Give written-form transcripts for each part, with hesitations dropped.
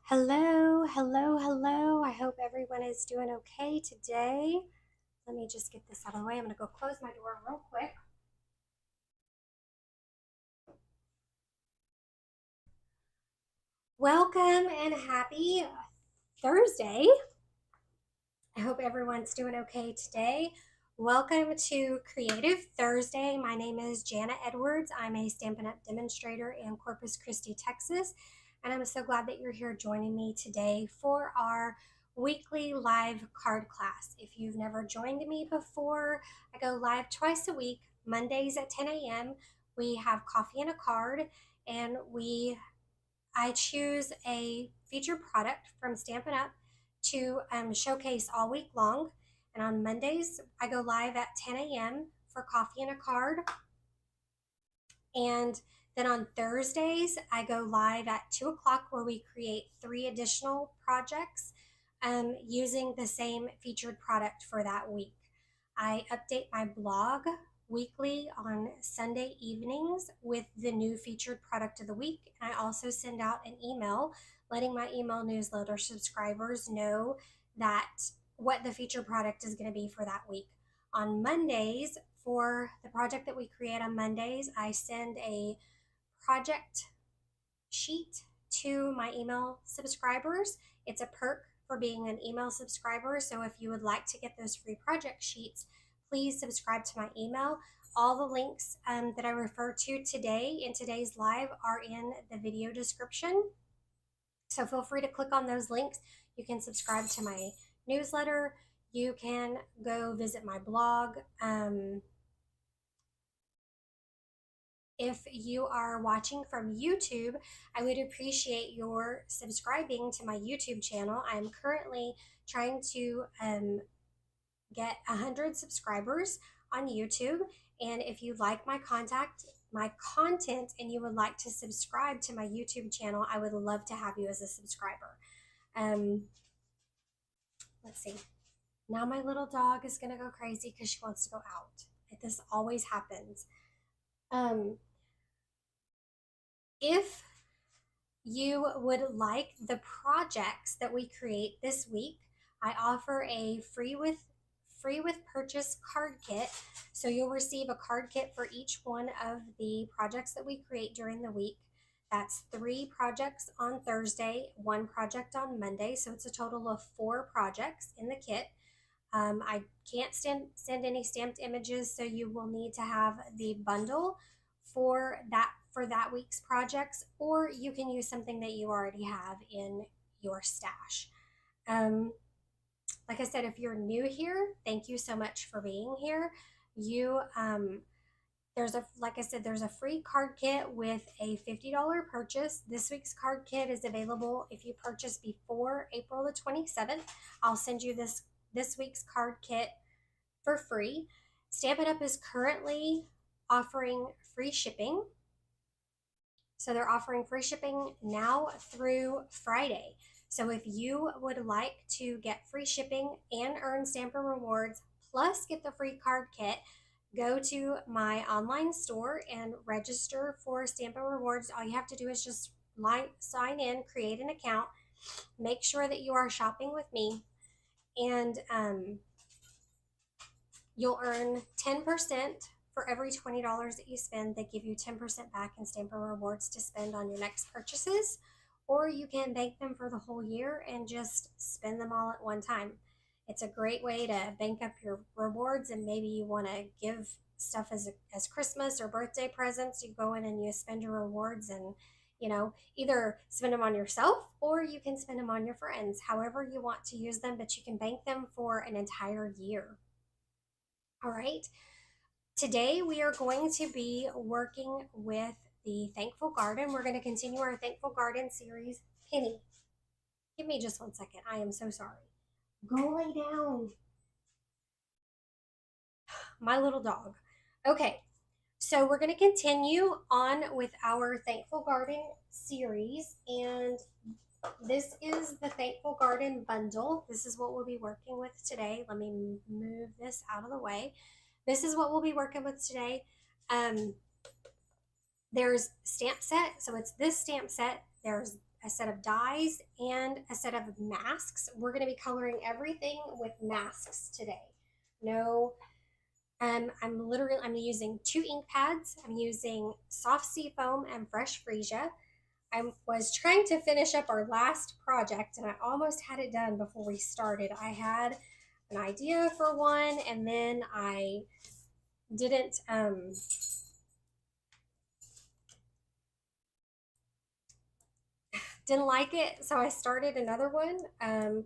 Hello, hello, hello. I hope everyone is doing okay today. Let me just get this out of the way. I'm going to go close my door real quick. Welcome and happy Thursday. I hope everyone's doing okay today. Welcome to Creative Thursday. My name is Jana Edwards. I'm a Stampin' Up! Demonstrator in Corpus Christi, Texas, and I'm so glad that you're here joining me today for our weekly live card class. If you've never joined me before, I go live twice a week, Mondays at 10 a.m. We have coffee and a card, and I choose a featured product from Stampin' Up! To showcase all week long. And on Mondays, I go live at 10 a.m. for coffee and a card. And then on Thursdays, I go live at 2 o'clock where we create 3 additional projects using the same featured product for that week. I update my blog weekly on Sunday evenings with the new featured product of the week. And I also send out an email letting my email newsletter subscribers know that what the featured product is going to be for that week. On Mondays, for the project that we create on Mondays, I send a project sheet to my email subscribers. It's a perk for being an email subscriber. So if you would like to get those free project sheets, please subscribe to my email. All the links that I refer to today in today's live are in the video description. So feel free to click on those links. You can subscribe to my newsletter. You can go visit my blog. If you are watching from YouTube, I would appreciate your subscribing to my YouTube channel. I'm currently trying to get 100 subscribers on YouTube. And if you like my content and you would like to subscribe to my YouTube channel, I would love to have you as a subscriber. Let's see. Now my little dog is going to go crazy because she wants to go out. This always happens. If you would like the projects that we create this week, I offer a free with purchase card kit. So you'll receive a card kit for each one of the projects that we create during the week. That's 3 projects on Thursday, 1 project on Monday. So it's a total of 4 projects in the kit. I can't send any stamped images, so you will need to have the bundle for that week's projects, or you can use something that you already have in your stash. Like I said, if you're new here, thank you so much for being here. There's a free card kit with a $50 purchase. This week's card kit is available if you purchase before April the 27th. I'll send you this week's card kit for free. Stampin' Up! Is currently offering free shipping. So they're offering free shipping now through Friday. So if you would like to get free shipping and earn Stampin' Rewards, plus get the free card kit, go to my online store and register for Stampin' Rewards. All you have to do is just sign in, create an account, make sure that you are shopping with me, and you'll earn 10% for every $20 that you spend. They give you 10% back in Stampin' Rewards to spend on your next purchases, or you can bank them for the whole year and just spend them all at one time. It's a great way to bank up your rewards, and maybe you want to give stuff as Christmas or birthday presents. You go in and you spend your rewards and either spend them on yourself or you can spend them on your friends, however you want to use them, but you can bank them for an entire year. All right. Today we are going to be working with the Thankful Garden. We're going to continue our Thankful Garden series. Penny, give me just 1 second. I am so sorry. Go lay down. My little dog. Okay, so we're going to continue on with our Thankful Garden series, and this is the Thankful Garden bundle. This is what we'll be working with today. Let me move this out of the way. This is what we'll be working with today. There's stamp set, so it's this stamp set. There's a set of dies, and a set of masks. We're going to be coloring everything with masks today. No, I'm using 2 ink pads. I'm using soft sea foam and fresh freesia. I was trying to finish up our last project and I almost had it done before we started. I had an idea for one and then I didn't like it, so I started another one. And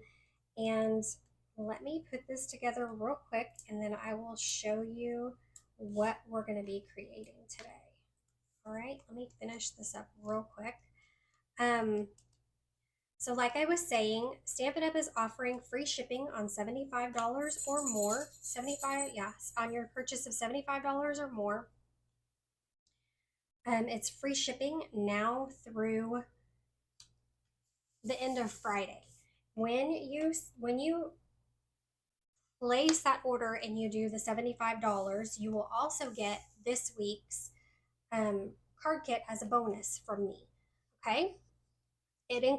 let me put this together real quick and then I will show you what we're going to be creating today. All right, let me finish this up real quick. So like I was saying, Stampin' Up! Is offering free shipping on $75 or more. On your purchase of $75 or more. It's free shipping now through the end of Friday. When you place that order and you do the $75, you will also get this week's card kit as a bonus from me. Okay? This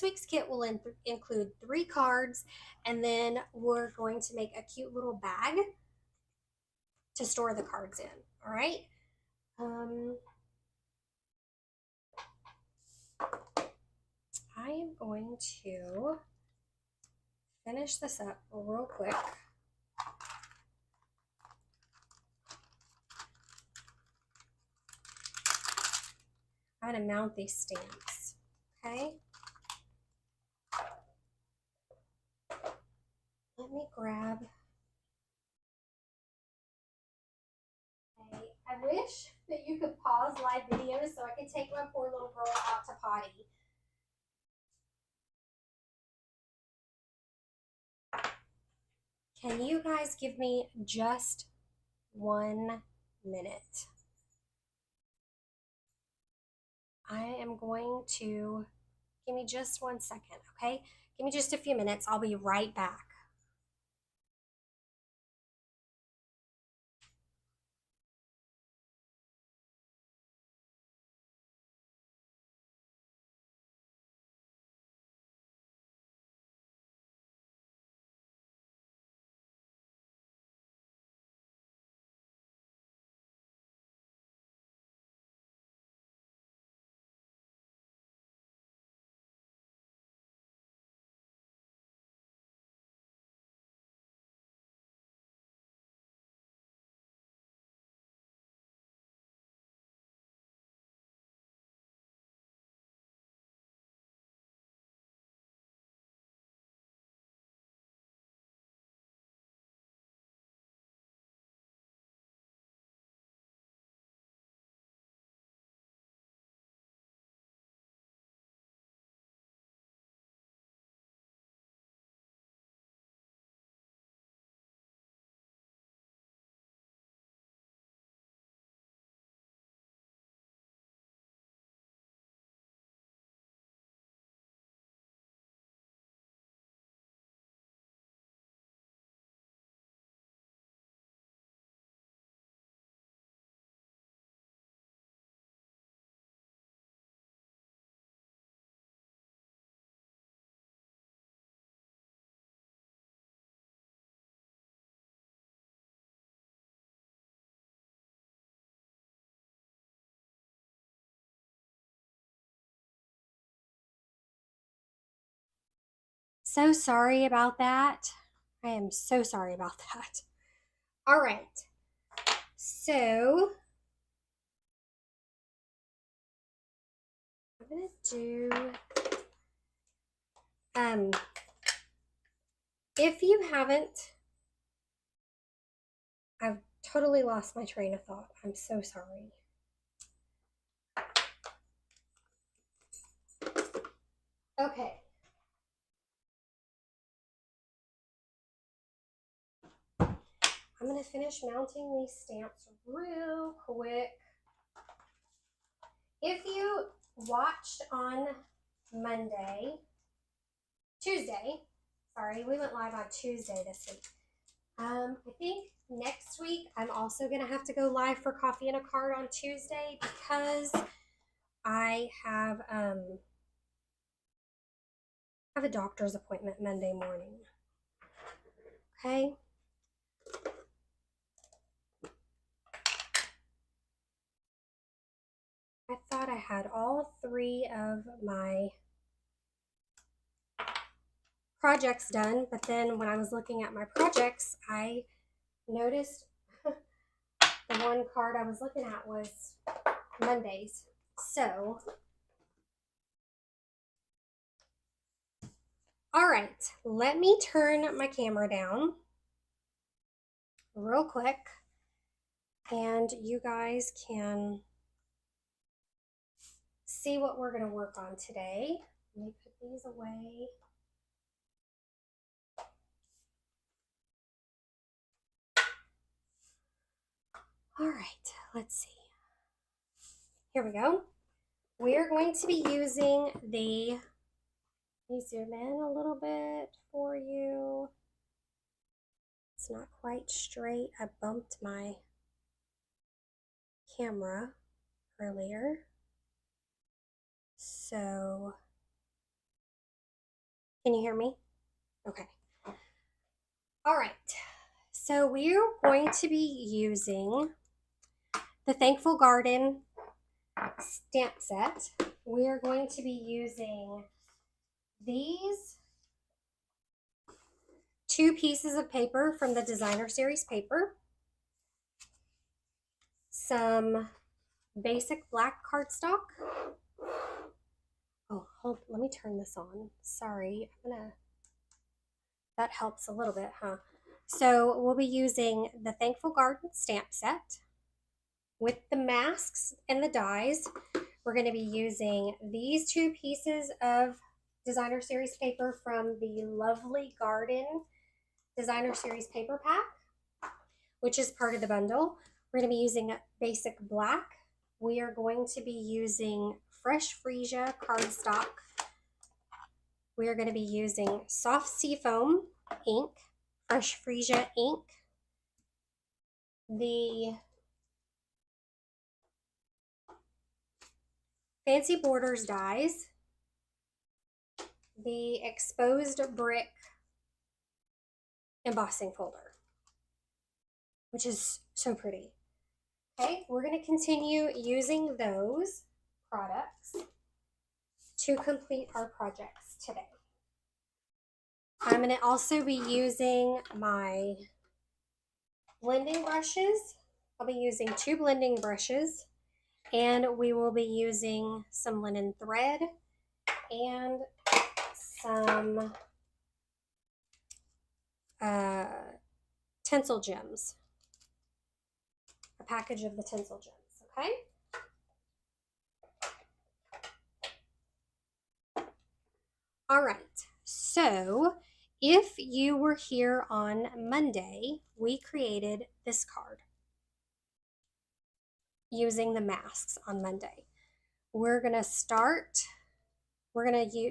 week's kit will include 3 cards, and then we're going to make a cute little bag to store the cards in. All right. I am going to finish this up real quick. I'm going to mount these stamps. Okay. Let me grab. I wish that you could pause live videos so I could take my poor little girl out to potty. Can you guys give me just 1 minute? I am going to, give me just 1 second, okay? Give me just a few minutes. I'll be right back. So sorry about that. I am so sorry about that. All right. So I'm going to do, if you haven't, I've totally lost my train of thought. I'm so sorry. Okay. I'm going to finish mounting these stamps real quick. If you watched on Tuesday, sorry, we went live on Tuesday this week. I think next week I'm also going to have to go live for Coffee and a Card on Tuesday because I have a doctor's appointment Monday morning. Okay. I thought I had all 3 of my projects done, but then when I was looking at my projects, I noticed the one card I was looking at was Mondays. So, all right, let me turn my camera down real quick and you guys can see what we're going to work on today. Let me put these away. All right, let's see. Here we go. We are going to be using the, let me zoom in a little bit for you. It's not quite straight. I bumped my camera earlier. So, can you hear me? Okay. All right. So we're going to be using the Thankful Garden stamp set. We are going to be using these 2 pieces of paper from the Designer Series paper, some basic black cardstock. Oh, let me turn this on. Sorry, that helps a little bit, huh? So we'll be using the Thankful Garden stamp set with the masks and the dies. We're going to be using these 2 pieces of Designer Series paper from the Lovely Garden Designer Series paper pack, which is part of the bundle. We're going to be using basic black. We are going to be using Fresh Freesia cardstock. We are going to be using soft seafoam ink, Fresh Freesia ink, the Fancy Borders dies, the exposed brick embossing folder, which is so pretty. Okay, we're going to continue using those products to complete our projects today. I'm going to also be using my blending brushes. I'll be using 2 blending brushes, and we will be using some linen thread and some tinsel gems, a package of the tinsel gems, okay? All right, so if you were here on Monday, we created this card using the masks on Monday. We're gonna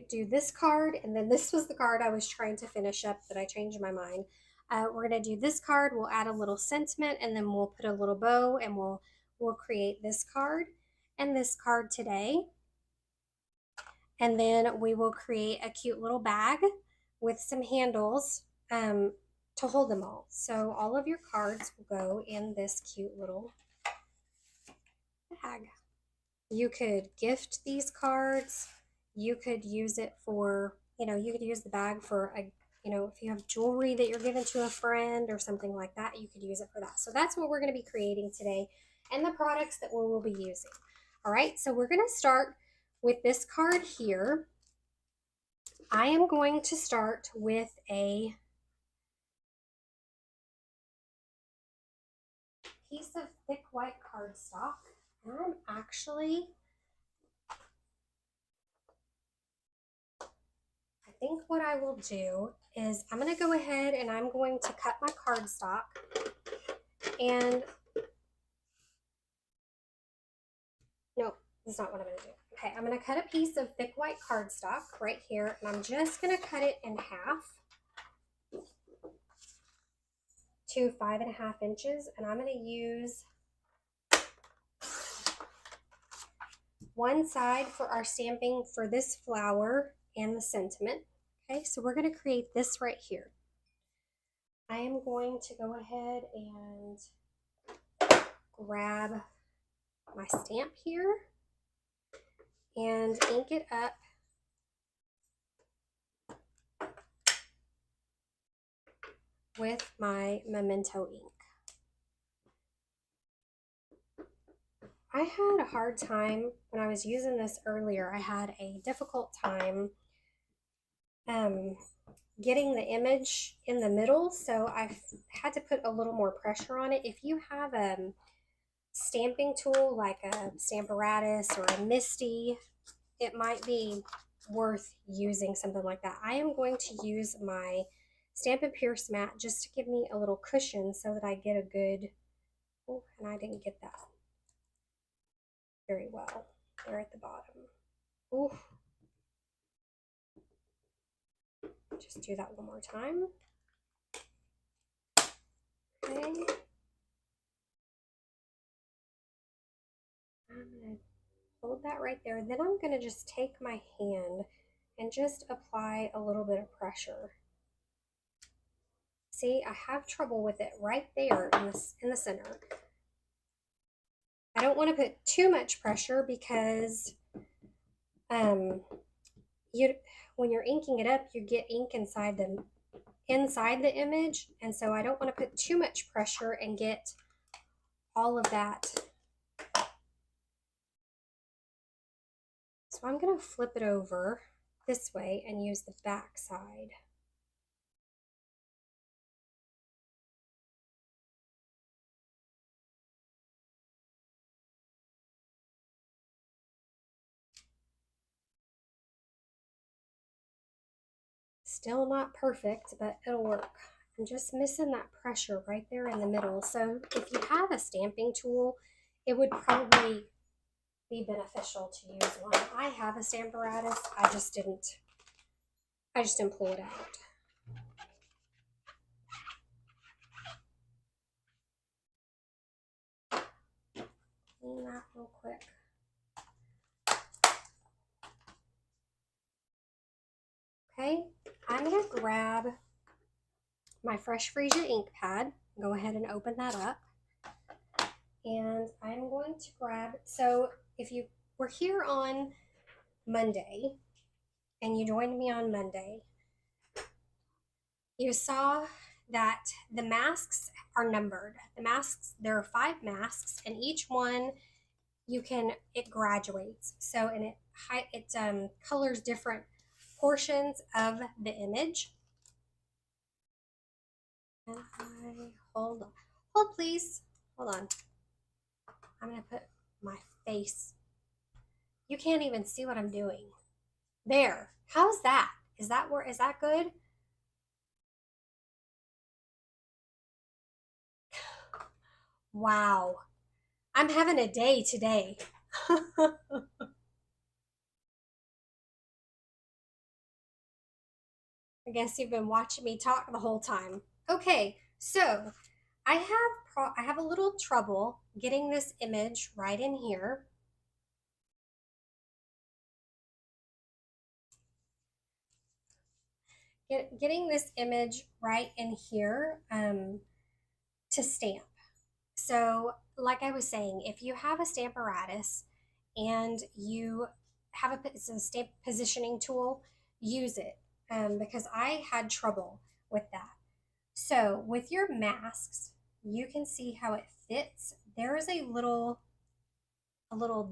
do this card, and then this was the card I was trying to finish up, but I changed my mind. We're gonna do this card, we'll add a little sentiment, and then we'll put a little bow, and we'll create this card and this card today. And then we will create a cute little bag with some handles to hold them all. So all of your cards will go in this cute little bag. You could gift these cards. You could use it for, you could use the bag for if you have jewelry that you're giving to a friend or something like that, you could use it for that. So that's what we're going to be creating today and the products that we will be using. All right, so we're going to start with this card here. I am going to start with a piece of thick white cardstock. And I think what I will do is I'm going to go ahead and I'm going to cut my cardstock, and no, that's not what I'm going to do. Okay, I'm going to cut a piece of thick white cardstock right here, and I'm just going to cut it in half to 5.5 inches, and I'm going to use one side for our stamping for this flower and the sentiment. Okay, so we're going to create this right here. I am going to go ahead and grab my stamp here and ink it up with my Memento ink. I had a hard time when I was using this earlier. I had a difficult time getting the image in the middle, so I had to put a little more pressure on it. If you have a stamping tool like a Stamparatus or a Misty, it might be worth using something like that. I am going to use my Stampin' Pierce mat just to give me a little cushion so that I get a good, oh, and I didn't get that very well there at the bottom. Ooh. Just do that one more time. Okay. I'm going to hold that right there. Then I'm going to just take my hand and just apply a little bit of pressure. See, I have trouble with it right there in the center. I don't want to put too much pressure because when you're inking it up, you get ink inside the image, and so I don't want to put too much pressure and get all of that. So I'm going to flip it over this way and use the back side. Still not perfect, but it'll work. I'm just missing that pressure right there in the middle. So if you have a stamping tool, it would probably be beneficial to use one. I have a Stamparatus. I just didn't pull it out. Clean that real quick. Okay, I'm going to grab my Fresh Freesia ink pad. Go ahead and open that up. And I'm going to grab, so if you were here on Monday and you joined me on Monday, you saw that the masks are numbered. The masks, there are 5 masks, and each one it graduates. So, and it colors different portions of the image. And hold please, hold on. I'm gonna put my face. You can't even see what I'm doing. There, how's that? Is that good? Wow, I'm having a day today. I guess you've been watching me talk the whole time. Okay, so I have a little trouble getting this image right in here. Getting this image right in here to stamp. So, like I was saying, if you have a Stamparatus and you have it's a stamp positioning tool, use it because I had trouble with that. So, with your masks, you can see how it fits. There is a little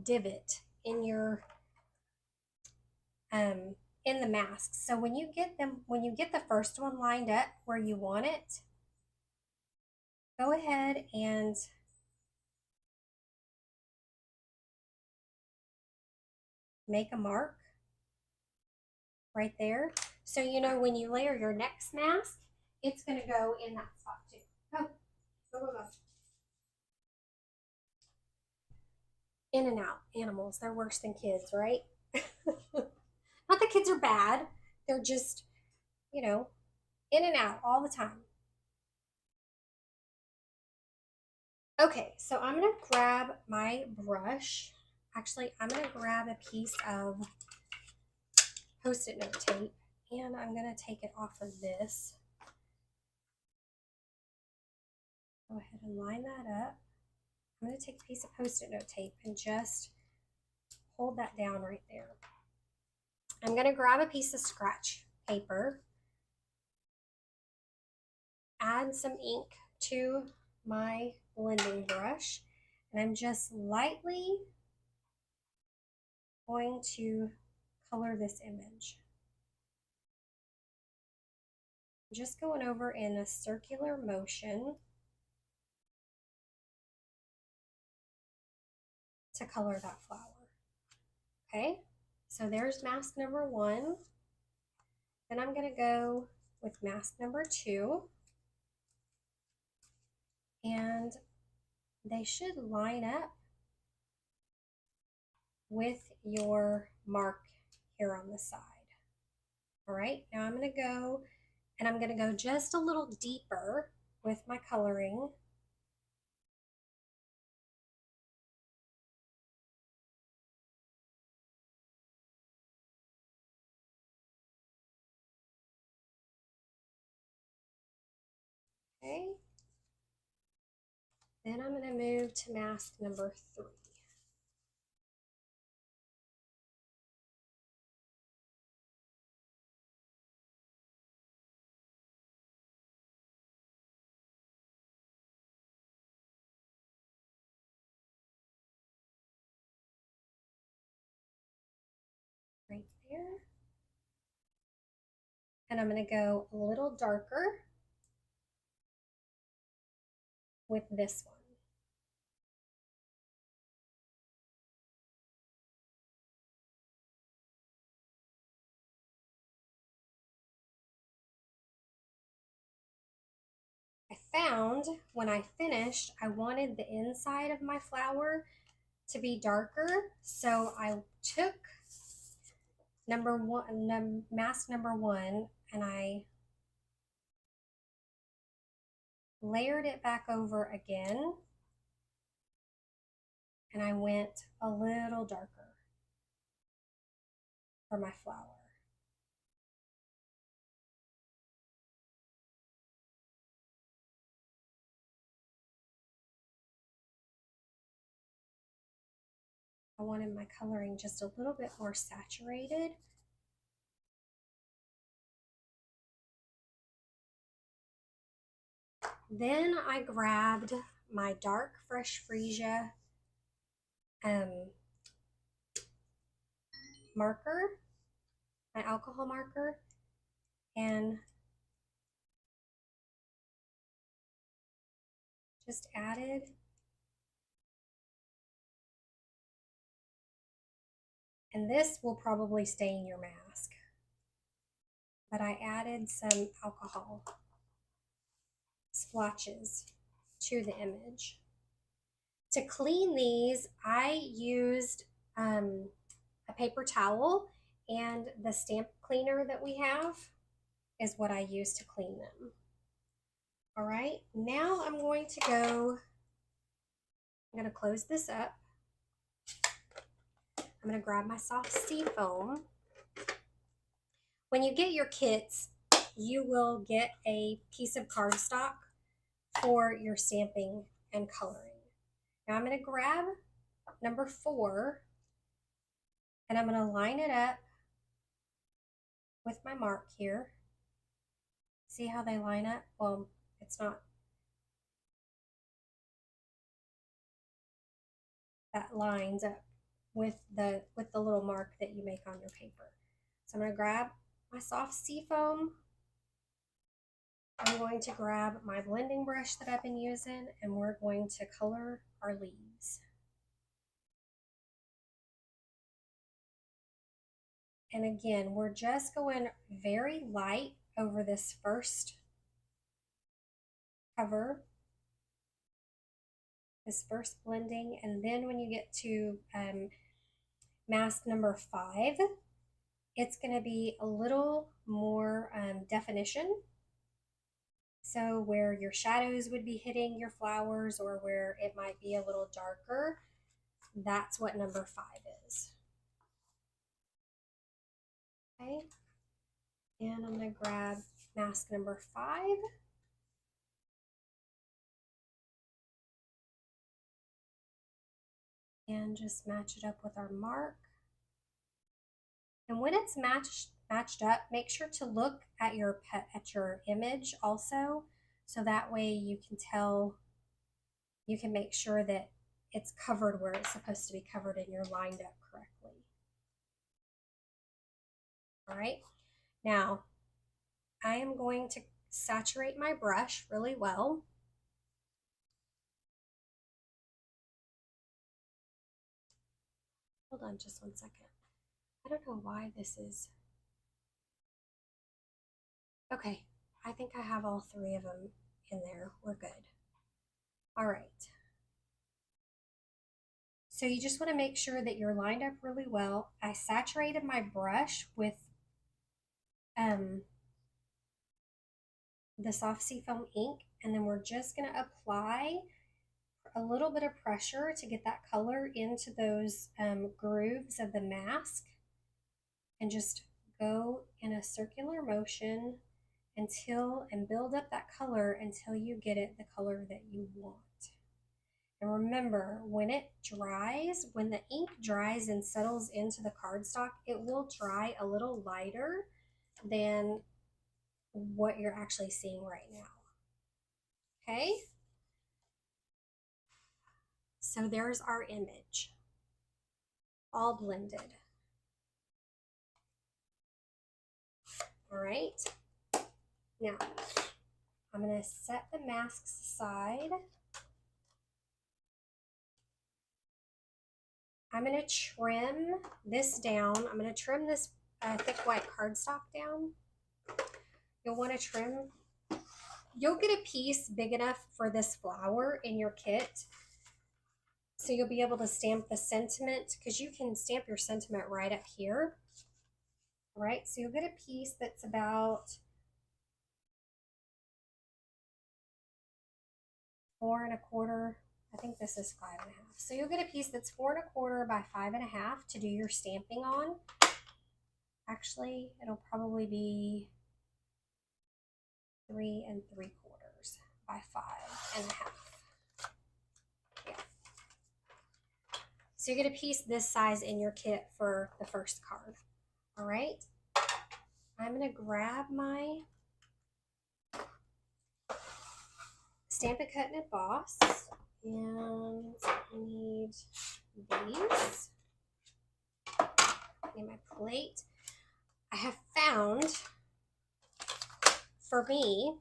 divot in your in the masks. So when you get the first one lined up where you want it, go ahead and make a mark right there. So you know when you layer your next mask, it's going to go in that spot too. Go. In and out. Animals, they're worse than kids, right? Not that kids are bad. They're just, in and out all the time. Okay, so I'm going to grab my brush. Actually, I'm going to grab a piece of Post-it note tape and I'm going to take it off of this. Go ahead and line that up. I'm going to take a piece of Post-it note tape and just hold that down right there. I'm going to grab a piece of scratch paper, add some ink to my blending brush, and I'm just lightly going to color this image. I'm just going over in a circular motion to color that flower. Okay, so there's mask number 1. Then I'm going to go with mask number 2, and they should line up with your mark here on the side. All right, now I'm going to go and I'm going to go just a little deeper with my coloring. Okay, then I'm going to move to mask number 3. Right there. And I'm going to go a little darker with this one. I found when I finished, I wanted the inside of my flower to be darker, so I took mask number 1, and I layered it back over again, and I went a little darker for my flower. I wanted my coloring just a little bit more saturated. Then I grabbed my dark Fresh Freesia marker, my alcohol marker, and just added and this will probably stain your mask, but I added some alcohol splotches to the image. To clean these, I used a paper towel, and the stamp cleaner that we have is what I use to clean them. All right, now I'm going to close this up. I'm going to grab my soft sea foam. When you get your kits, you will get a piece of cardstock for your stamping and coloring. Now I'm going to grab number 4 and I'm going to line it up with my mark here. See how they line up? Well, it's not. That lines up with the little mark that you make on your paper. So I'm going to grab my soft sea foam. I'm going to grab my blending brush that I've been using, and we're going to color our leaves. And again, we're just going very light over this first cover, this first blending, and then when you get to mask number 5, it's going to be a little more definition. So where your shadows would be hitting your flowers, or where it might be a little darker, that's what number 5 is. Okay, and I'm going to grab mask number 5. And just match it up with our mark. And when it's matched up, make sure to look at your image also, so that way you can tell, you can make sure that it's covered where it's supposed to be covered and you're lined up correctly. All right, now I am going to saturate my brush really well. Hold on just 1 second. I don't know why this is. Okay, I think I have all 3 of them in there. We're good. All right. So you just want to make sure that you're lined up really well. I saturated my brush with the soft seafoam ink, and then we're just going to apply a little bit of pressure to get that color into those grooves of the mask, and just go in a circular motion and build up that color until you get it the color that you want. And remember, when it dries, when the ink dries and settles into the cardstock, it will dry a little lighter than what you're actually seeing right now. Okay? So there's our image, all blended. All right. Now, I'm going to set the masks aside. I'm going to trim this down. I'm going to trim this thick white cardstock down. You'll want to trim. You'll get a piece big enough for this flower in your kit, so you'll be able to stamp the sentiment, because you can stamp your sentiment right up here. All right, so you'll get a piece that's about 4 1/4. I think this is 5 1/2. So you'll get a piece that's 4 1/4 by 5 1/2 to do your stamping on. Actually, it'll probably be 3 3/4 by 5 1/2. Yeah. So you get a piece this size in your kit for the first card. All right. I'm going to grab my Stampin' Cut and Emboss, and I need these. I need my plate. I have found, for me,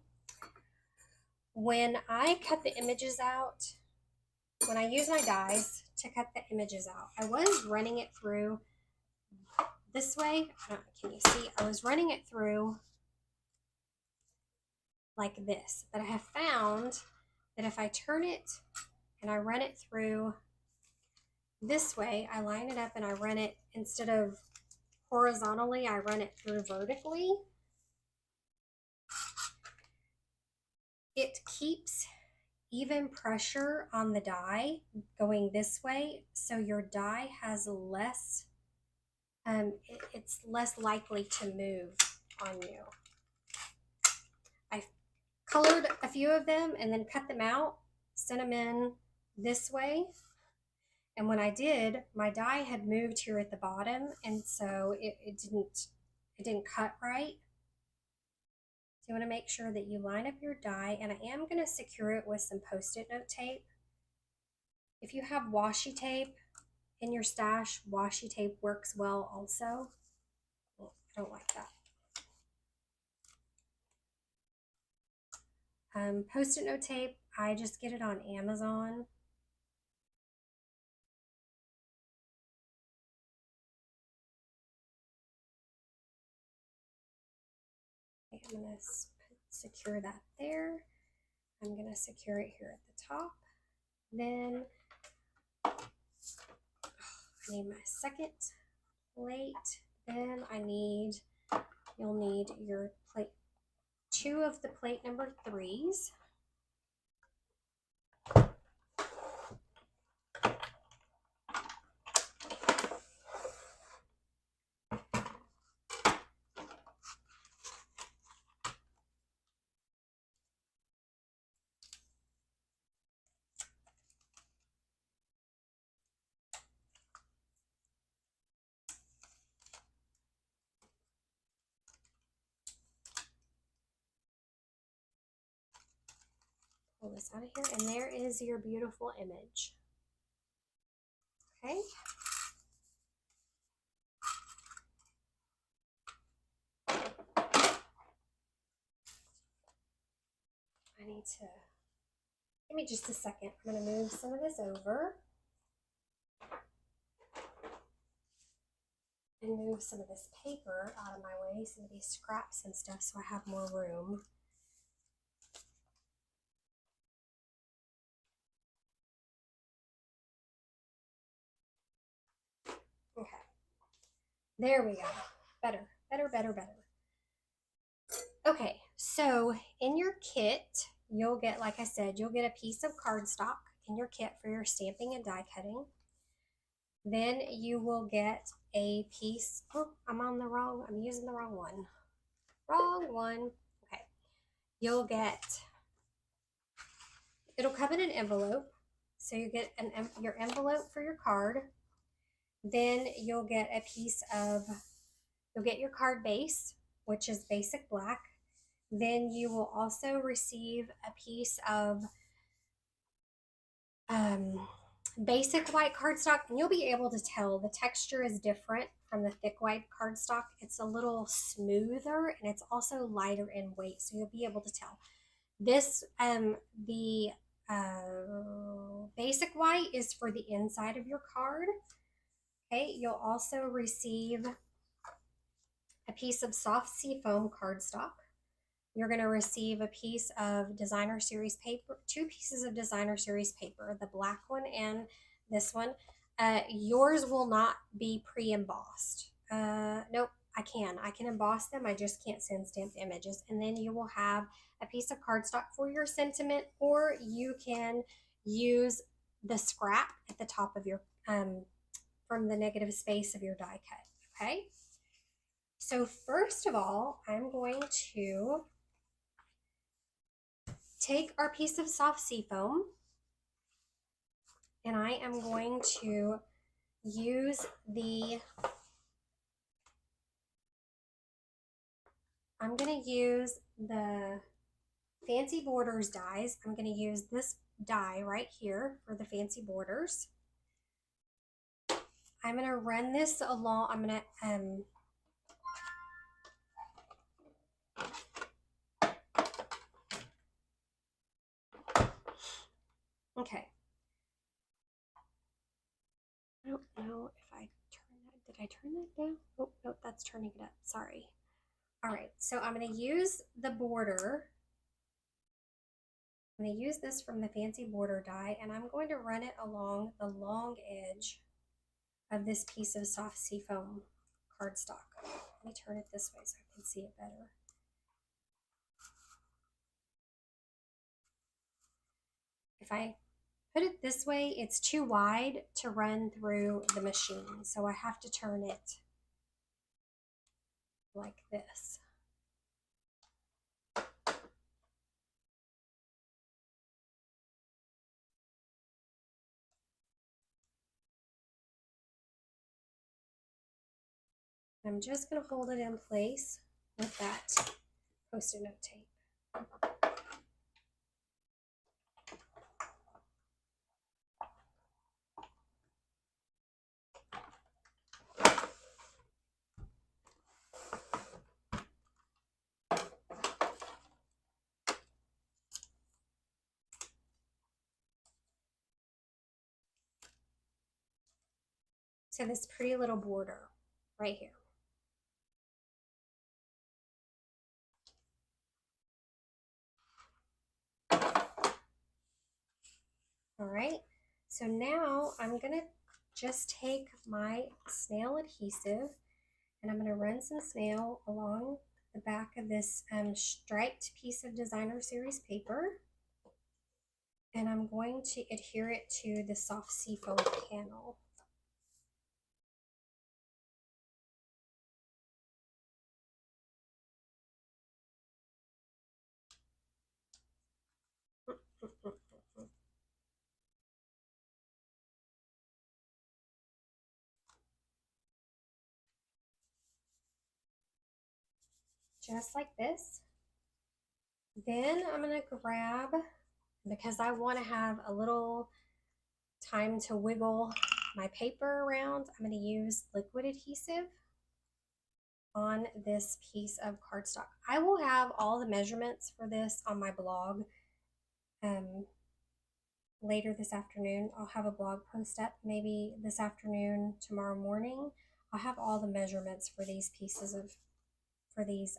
when I cut the images out, when I use my dies to cut the images out, I was running it through this way. Can you see? I was running it through like this, but I have found that if I turn it and I run it through this way, I line it up and I run it, instead of horizontally, I run it through vertically. It keeps even pressure on the die going this way, so your die has less, it's less likely to move on you. I colored a few of them and then cut them out, sent them in this way. And when I did, my die had moved here at the bottom, and so it didn't cut right. So you want to make sure that you line up your die, and I am going to secure it with some Post-it note tape. If you have washi tape in your stash, washi tape works well also. Well, I don't like that. Post-it note tape, I just get it on Amazon. Okay, I'm going to secure that there. I'm going to secure it here at the top. Then I need my second plate. Then you'll need your plate, 2 of the plate number 3s. Pull this out of here, and there is your beautiful image. Okay. I need to, give me just a second. I'm going to move some of this over and move some of this paper out of my way, some of these scraps and stuff, so I have more room. Okay. There we go. Better, better, better, better. Okay, so in your kit, you'll get, like I said, you'll get a piece of cardstock in your kit for your stamping and die cutting. Then you will get a piece, oh, I'm using the wrong one. Wrong one. Okay. You'll get, it'll come in an envelope. So you get your envelope for your card. Then you'll get a piece of, you'll get your card base, which is basic black. Then you will also receive a piece of basic white cardstock, and you'll be able to tell the texture is different from the thick white cardstock. It's a little smoother and it's also lighter in weight, so you'll be able to tell. This, the basic white is for the inside of your card. Okay, you'll also receive a piece of soft seafoam cardstock. You're going to receive a piece of designer series paper, 2 pieces of designer series paper, the black one and this one. Yours will not be pre-embossed. Nope, I can emboss them. I just can't send stamped images. And then you will have a piece of cardstock for your sentiment, or you can use the scrap at the top of your, from the negative space of your die cut, okay? So first of all, I'm going to take our piece of soft seafoam, and I am going to use the, I'm going to use the Fancy Borders dies. I'm going to use this die right here for the Fancy Borders. I'm going to run this along, I'm going to, okay. I don't know if I turn that, did I turn that down? Oh, nope, that's turning it up, sorry. All right, so I'm going to use the border. I'm going to use this from the Fancy Border die, and I'm going to run it along the long edge of this piece of soft seafoam cardstock. Let me turn it this way so I can see it better. If I put it this way, it's too wide to run through the machine, so I have to turn it like this. I'm just going to hold it in place with that Post-it note tape. So this pretty little border right here. All right, so now I'm gonna just take my snail adhesive and I'm gonna run some snail along the back of this striped piece of designer series paper, and I'm going to adhere it to the soft seafoam panel. Just like this. Then I'm going to grab Because I want to have a little time to wiggle my paper around, I'm going to use liquid adhesive on this piece of cardstock. I will have all the measurements for this on my blog um, later this afternoon. I'll have a blog post up maybe this afternoon, tomorrow morning. I'll have all the measurements for these pieces of, for these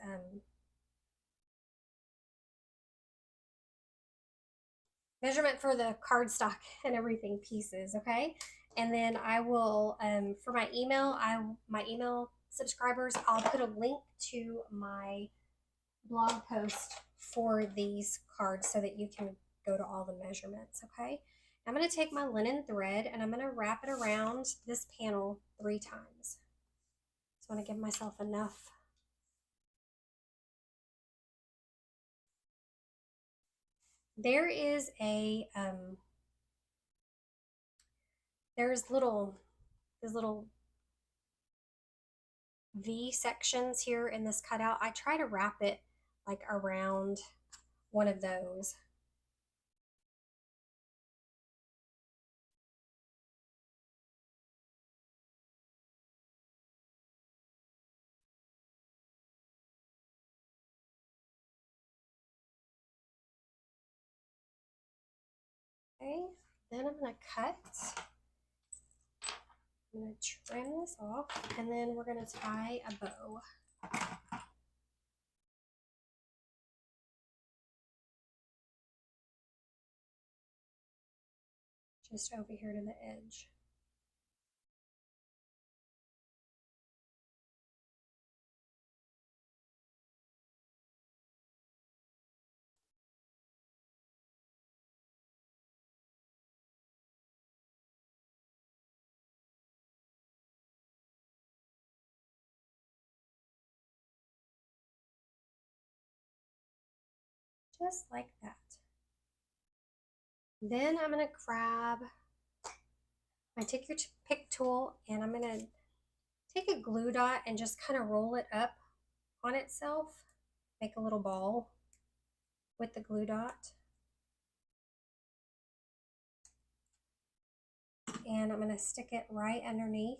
measurement for the cardstock and everything pieces, okay? And then I will, for my email, my email subscribers, I'll put a link to my blog post for these cards so that you can go to all the measurements, okay? I'm going to take my linen thread and I'm going to wrap it around this panel 3 times. So I want to give myself enough. There is a, there's these little V sections here in this cutout. I try to wrap it like around one of those. Okay, then I'm going to cut. I'm going to trim this off and then we're going to tie a bow. Just over here to the edge. Just like that. Then I'm going to grab my Take Your Pick tool and I'm going to take a glue dot and just kind of roll it up on itself. Make a little ball with the glue dot. And I'm going to stick it right underneath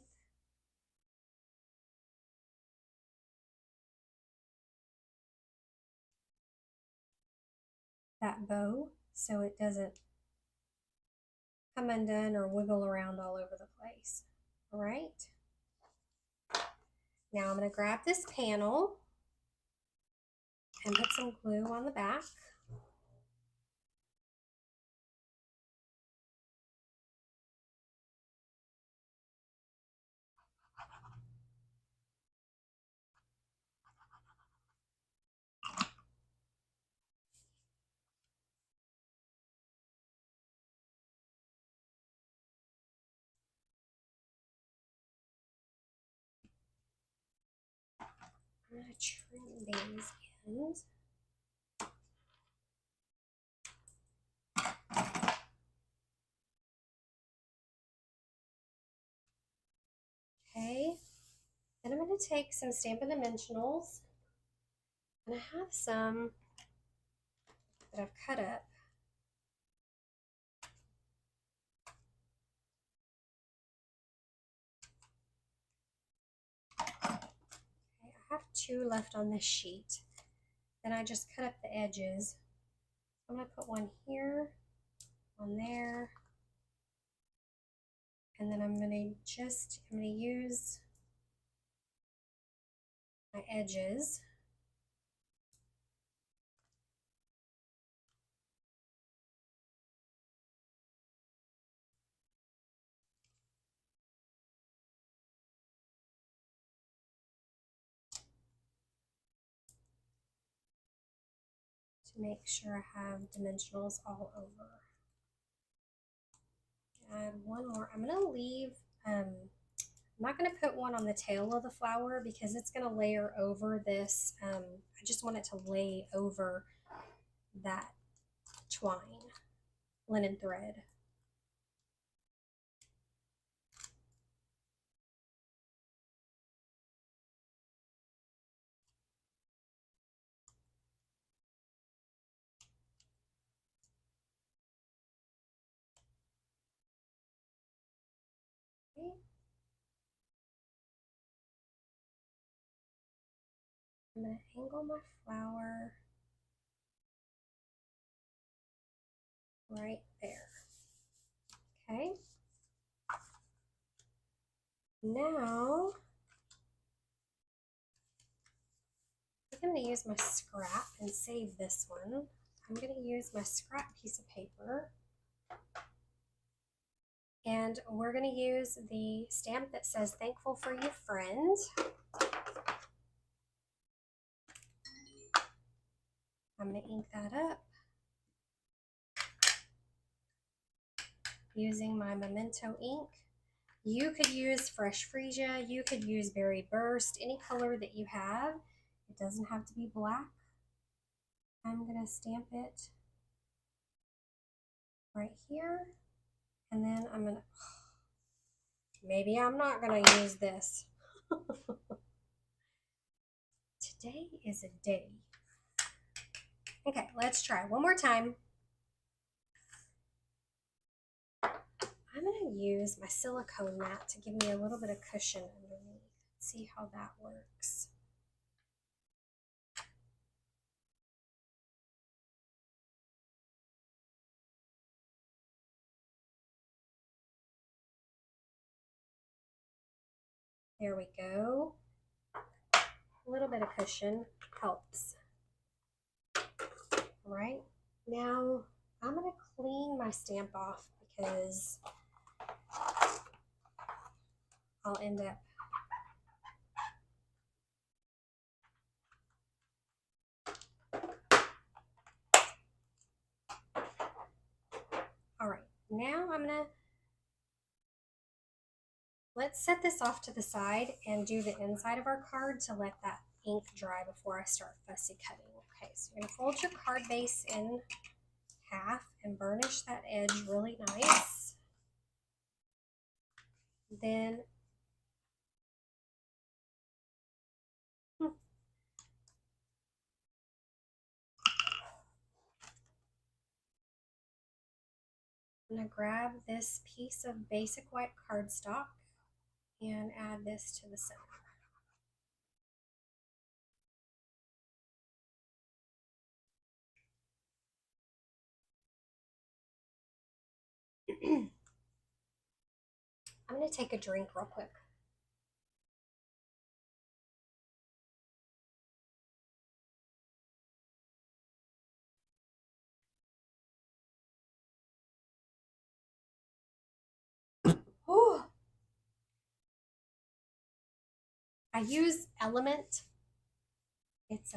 that bow so it doesn't come undone or wiggle around all over the place. All right. Now I'm going to grab this panel and put some glue on the back. I'm going to trim these ends. Okay, then I'm going to take some Stampin' Dimensionals, and I have some that I've cut up. Okay, I have 2 left on this sheet. Then I just cut up the edges. I'm going to put one here, one there, and then I'm going to use my edges. To make sure I have dimensionals all over. Add one more. I'm going to leave, I'm not going to put one on the tail of the flower because it's going to layer over this. I just want it to lay over that twine, linen thread. I'm going to angle my flower right there. Okay. Now, I'm going to use my scrap and save this one. I'm going to use my scrap piece of paper. And we're going to use the stamp that says "Thankful for Your Friend." I'm going to ink that up using my Memento ink. You could use Fresh Freesia, you could use Berry Burst, any color that you have. It doesn't have to be black. I'm going to stamp it right here. And then I'm going to, maybe I'm not going to use this. Today is a day. Okay, let's try one more time. I'm going to use my silicone mat to give me a little bit of cushion underneath. See how that works. There we go. A little bit of cushion helps. All right, now I'm going to clean my stamp off because I'll end up all right, now I'm going to let's set this off to the side and do the inside of our card to let that ink dry before I start fussy cutting. Okay, so you're going to fold your card base in half and burnish that edge really nice. Then I'm going to grab this piece of basic white cardstock and add this to the center. I'm going to take a drink real quick. Oh, I use Element. It's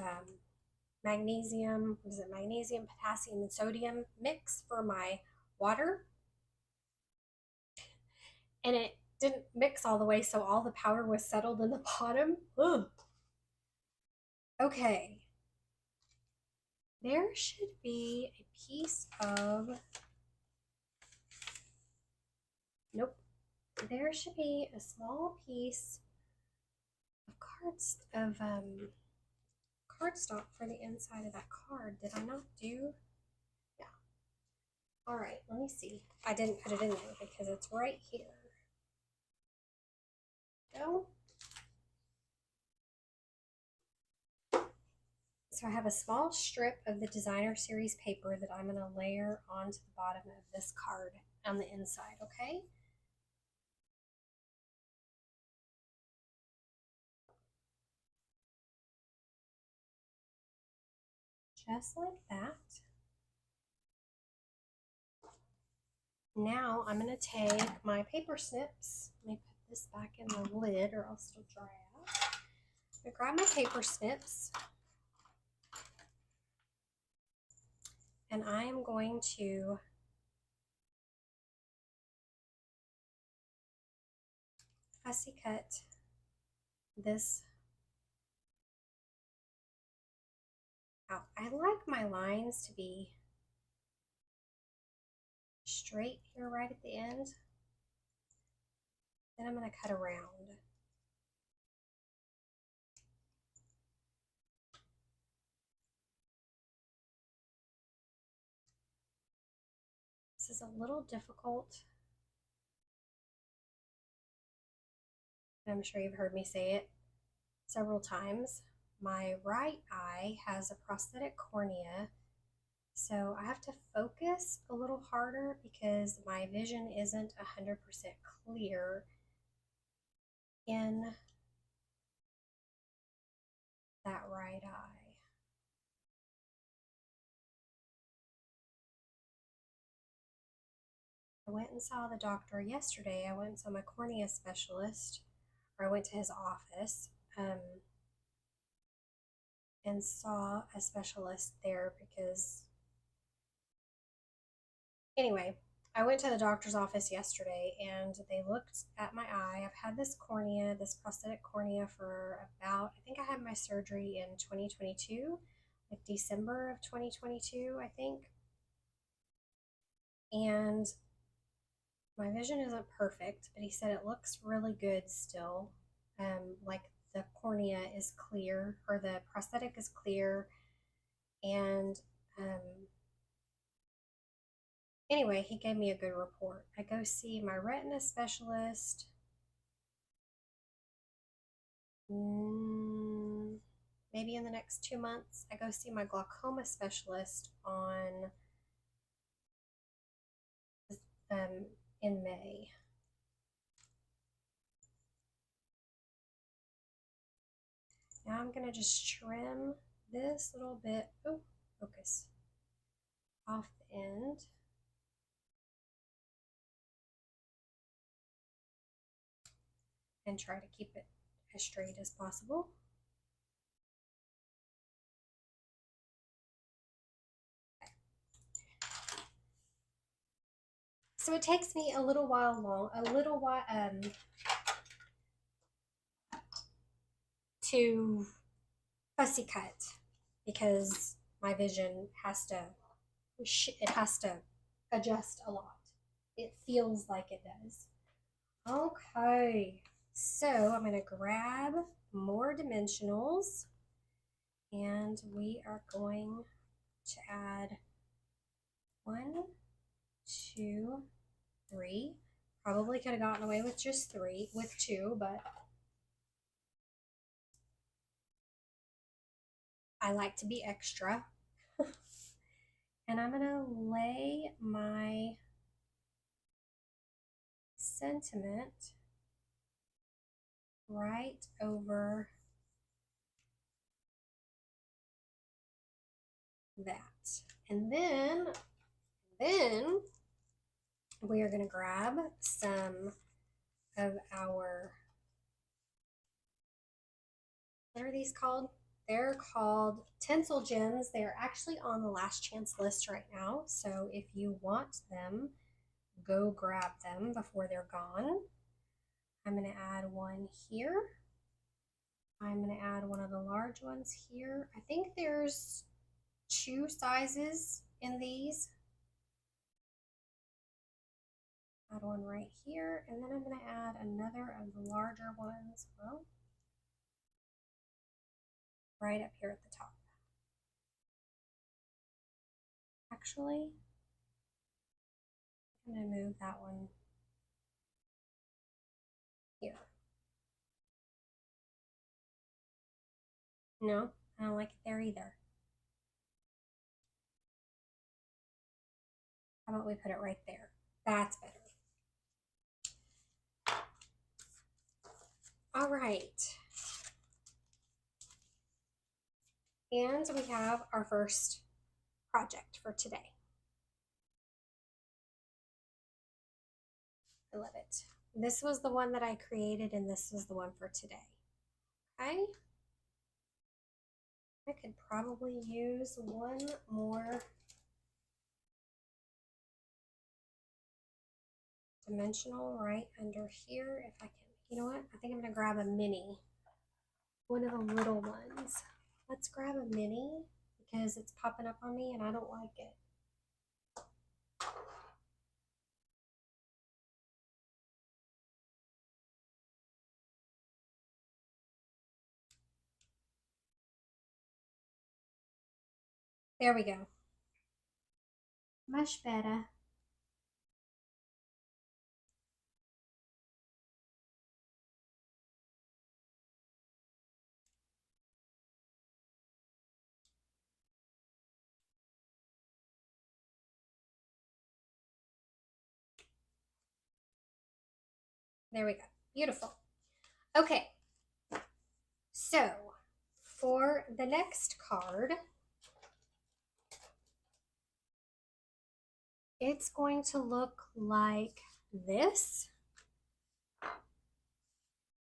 magnesium, what is it, magnesium, potassium, and sodium mix for my water. And it didn't mix all the way, so all the powder was settled in the bottom. Ugh. Okay. There should be a piece of, nope. There should be a small piece of cardstock for the inside of that card. Did I not do? Yeah. All right, let me see. I didn't put it in there because it's right here. Go. So I have a small strip of the designer series paper that I'm going to layer onto the bottom of this card on the inside, okay? Just like that. Now I'm going to take my paper snips. Let me put this back in the lid or else it'll dry out. I'm going to grab my paper snips and I am going to fussy cut this out. I like my lines to be straight here right at the end. Then I'm going to cut around. This is a little difficult. I'm sure you've heard me say it several times. my right eye has a prosthetic cornea, so I have to focus a little harder because my vision isn't 100% clear in that right eye. I went and saw the doctor yesterday. I went and saw my cornea specialist, or I went to his office and saw a specialist there because, anyway, I went to the doctor's office yesterday and they looked at my eye. I've had this cornea, this prosthetic cornea, for about, I think I had my surgery in 2022, like December of 2022, I think. And my vision isn't perfect, but he said it looks really good still. Like the cornea is clear, or the prosthetic is clear. And anyway, he gave me a good report. I go see my retina specialist maybe in the next 2 months. I go see my glaucoma specialist on in May. Now I'm going to just trim this little bit, oh, focus, off the end. And try to keep it as straight as possible. Okay. So it takes me a little while to fussy cut because my vision has to adjust a lot. It feels like it does. Okay, so I'm going to grab more dimensionals and we are going to add 1, 2, 3. Probably could have gotten away with just 2, but I like to be extra. And I'm going to lay my sentiment right over that. And then we are going to grab some of our, what are these called? They're called tinsel gems. They're actually on the last chance list right now. So if you want them, go grab them before they're gone. I'm going to add one here. I'm going to add one of the large ones here. I think there's 2 sizes in these. Add one right here, and then I'm going to add another of the larger ones, well, right up here at the top. Actually, I'm going to move that one here. No, I don't like it there either. How about we put it right there? That's better. All right. And we have our first project for today. I love it. This was the one that I created, and this is the one for today. Okay. I could probably use one more dimensional right under here if I can. You know what? I think I'm going to grab a mini, one of the little ones. Let's grab a mini because it's popping up on me and I don't like it. There we go. Much better. There we go. Beautiful. Okay. So for the next card, it's going to look like this.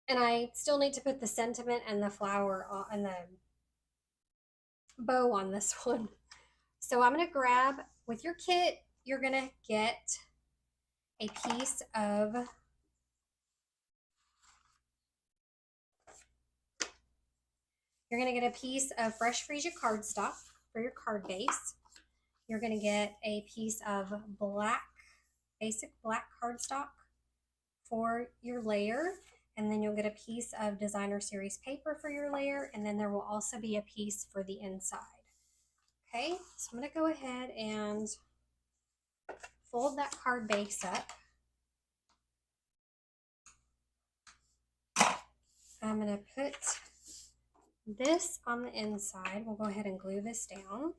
And I still need to put the sentiment and the flower on, and the bow on this one. So I'm going to grab, with your kit, you're going to get a piece of fresh freesia cardstock for your card base. You're going to get a piece of basic black cardstock for your layer. And then you'll get a piece of designer series paper for your layer. And then there will also be a piece for the inside. Okay, so I'm going to go ahead and fold that card base up. I'm going to put this on the inside. We'll go ahead and glue this down.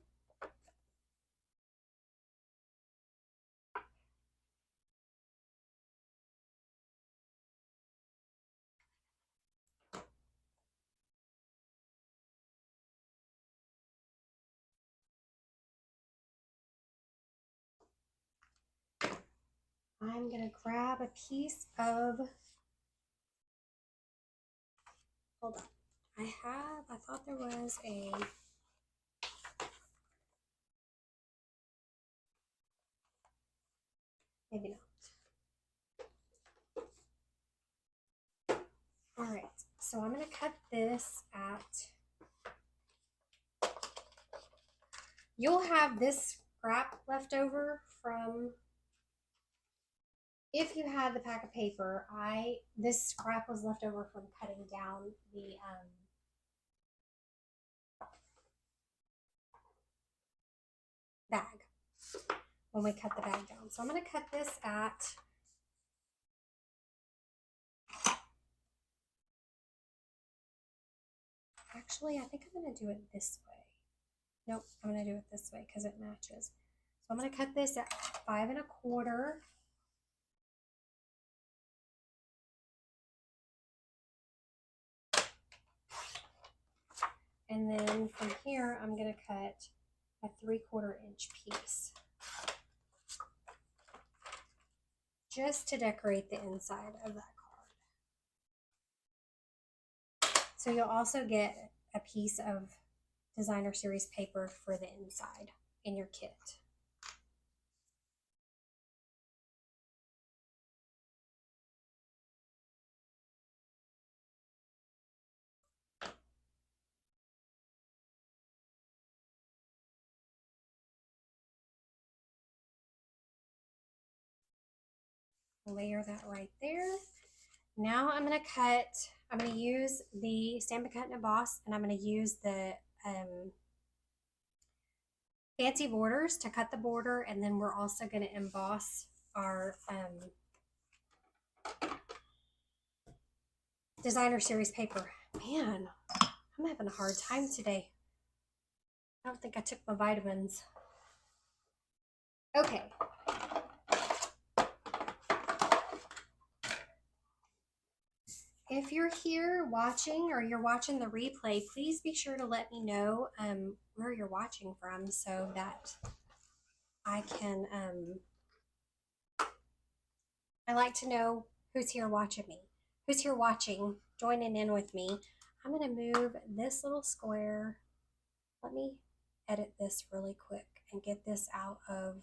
I'm going to grab a piece of, hold on. I thought there was a, maybe not. All right, so I'm going to cut this at, you'll have this scrap left over from, if you had the pack of paper, this scrap was left over from cutting down the bag when we cut the bag down. So I'm going to cut this at, actually, I think I'm going to do it this way. Nope, I'm going to do it this way because it matches. So I'm going to cut this at 5 1/4. And then from here, I'm going to cut a 3/4 inch piece. Just to decorate the inside of that card. So you'll also get a piece of designer series paper for the inside in your kit. Layer that right there. Now I'm going to use the Stampin' Cut and Emboss, and I'm going to use the fancy borders to cut the border, and then we're also going to emboss our designer series paper. Man, I'm having a hard time today. I don't think I took my vitamins. Okay. If you're here watching or you're watching the replay, please be sure to let me know where you're watching from so that I can, I like to know who's here watching me. Who's here watching, joining in with me. I'm going to move this little square. Let me edit this really quick and get this out of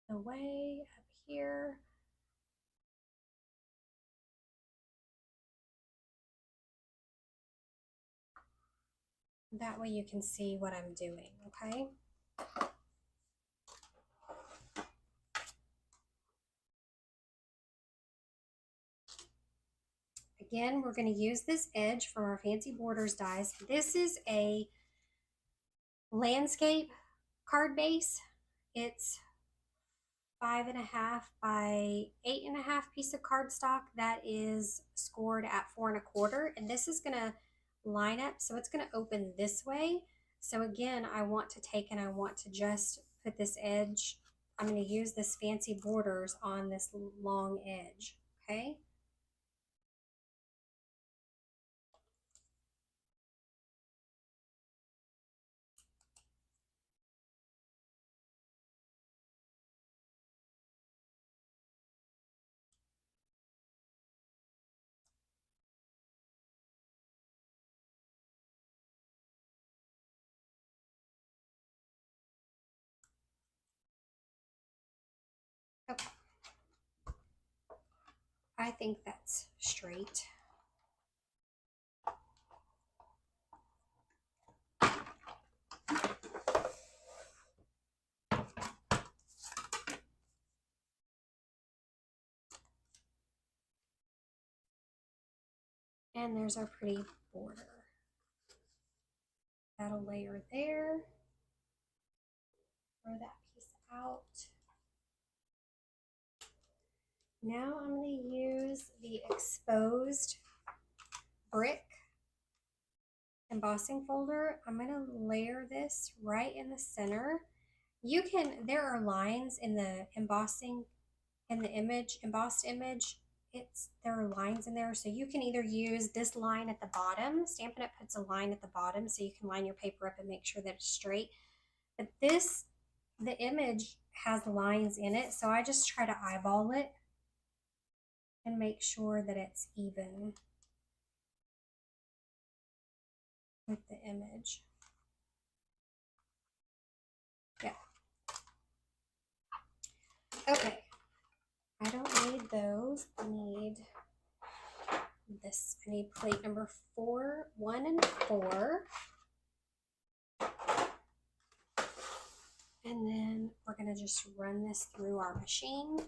the way up here. That way you can see what I'm doing, okay? Again, we're going to use this edge from our Fancy Borders dies. This is a landscape card base. It's 5 1/2 by 8 1/2 piece of cardstock that is scored at 4 1/4, and this is going to line up, so it's going to open this way. So again, I want to take and I want to just put this edge I'm going to use this fancy borders on this long edge, okay? Okay. I think that's straight. And there's our pretty border. That'll layer there. Throw that piece out. Now I'm going to use the exposed brick embossing folder. I'm going to layer this right in the center. There are lines in the embossing, in the image, embossed image. There are lines in there, so you can either use this line at the bottom. Stampin' Up! Puts a line at the bottom so you can line your paper up and make sure that it's straight. But the image has lines in it, so I just try to eyeball it and make sure that it's even with the image. Yeah. Okay. I don't need those. I need this. I need plate number 4, 1 and 4. And then we're going to just run this through our machine.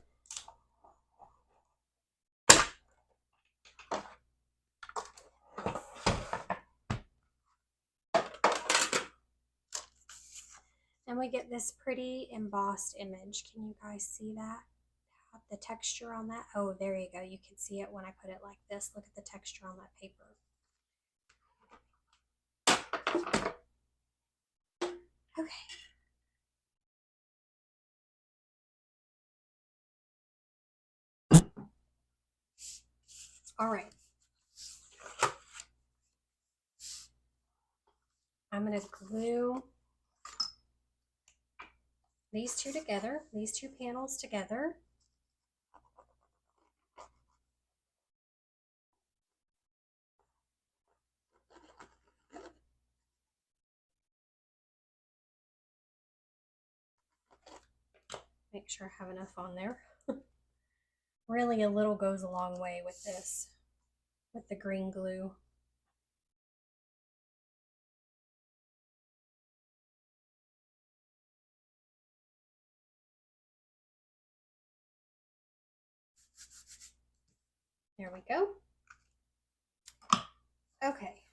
And we get this pretty embossed image. Can you guys see that? The texture on that? Oh, there you go. You can see it when I put it like this. Look at the texture on that paper. Okay. All right. I'm going to glue these two together, these two panels together. Make sure I have enough on there. Really, a little goes a long way with this, with the green glue. There we go. Okay.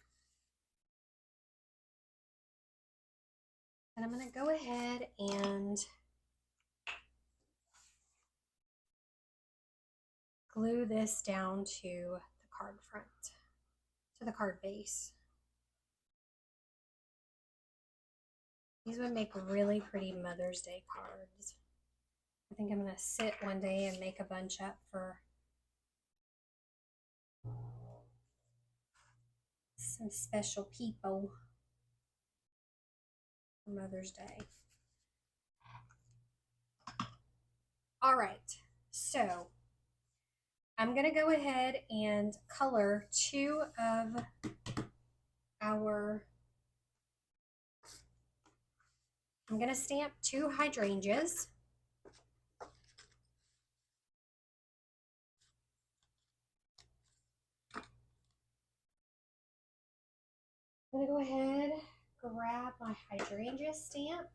And I'm going to go ahead and glue this down to the card front, to the card base. These would make really pretty Mother's Day cards. I think I'm going to sit one day and make a bunch up for some special people for Mother's Day. All right, so I'm going to go ahead and color 2 of our, I'm going to stamp 2 hydrangeas. I'm going to go ahead, grab my hydrangea stamp,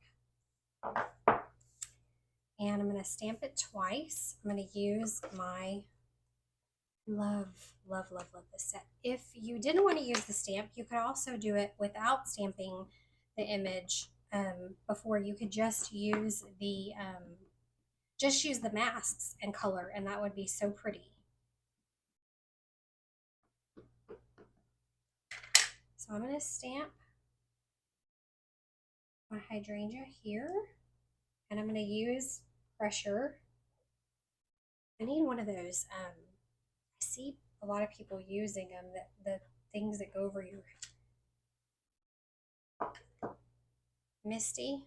and I'm going to stamp it twice. I'm going to use my love this set. If you didn't want to use the stamp, you could also do it without stamping the image before. You could just use the masks and color, and that would be so pretty. So I'm going to stamp my hydrangea here, and I'm going to use pressure. I need one of those. I see a lot of people using them, that the things that go over your Misty.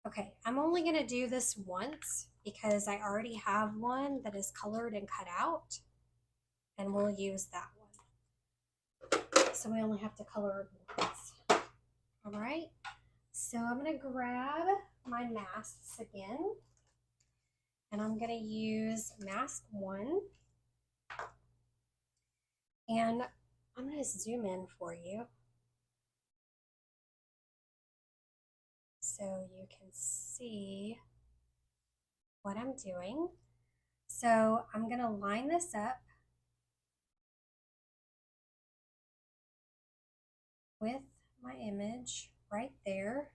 Okay, I'm only going to do this once because I already have one that is colored and cut out, and we'll use that one. So we only have to color once. All right, so I'm going to grab my masks again, and I'm going to use mask 1. And I'm going to zoom in for you so you can see what I'm doing. So I'm going to line this up with my image right there.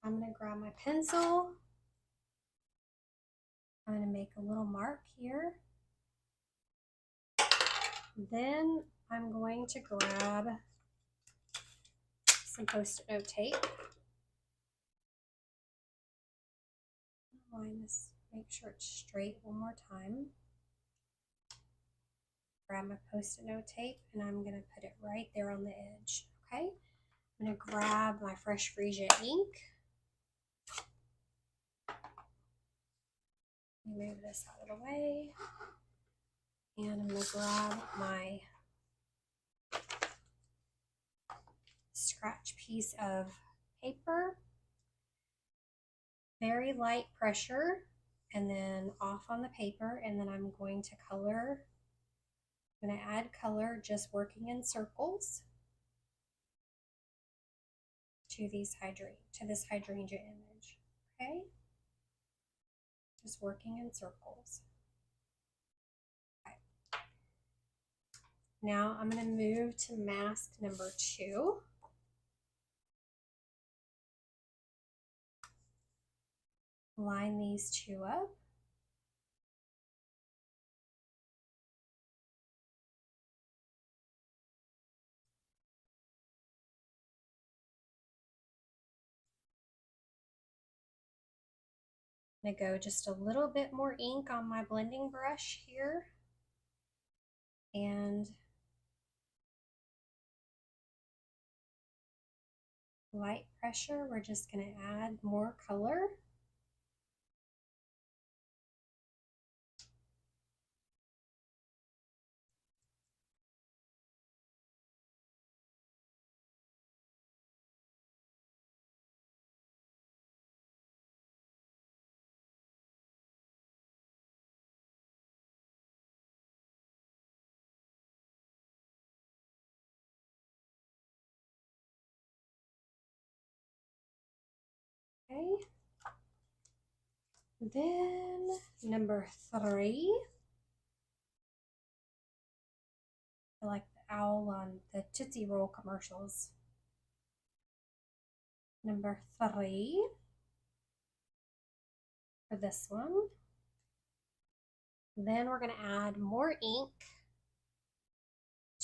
I'm going to grab my pencil. I'm going to make a little mark here. Then I'm going to grab some Post-it note tape. Line this, make sure it's straight one more time. Grab my Post-it note tape, and I'm going to put it right there on the edge. Okay, I'm going to grab my Fresh Freesia ink. Let me move this out of the way. And I'm going to grab my scratch piece of paper. Very light pressure, and then off on the paper, and then I'm going to color. I'm going to add color, just working in circles to this hydrangea image. Okay, just working in circles. Okay. Now I'm going to move to mask number 2. Line these 2 up. I'm going to go just a little bit more ink on my blending brush here, and light pressure, we're just going to add more color. Okay. Then number 3. I like the owl on the Tootsie Roll commercials. Number 3 for this one. Then we're going to add more ink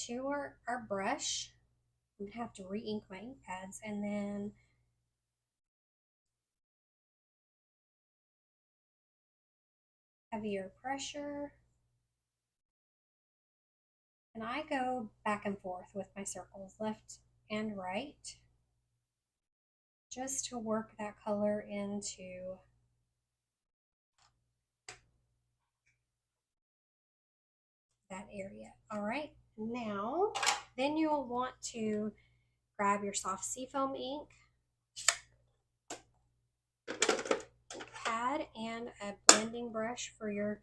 to our brush. I'm going to have to re-ink my ink pads, and then heavier pressure. And I go back and forth with my circles, left and right, just to work that color into that area. All right, now then you'll want to grab your soft seafoam ink pad and a blending brush for your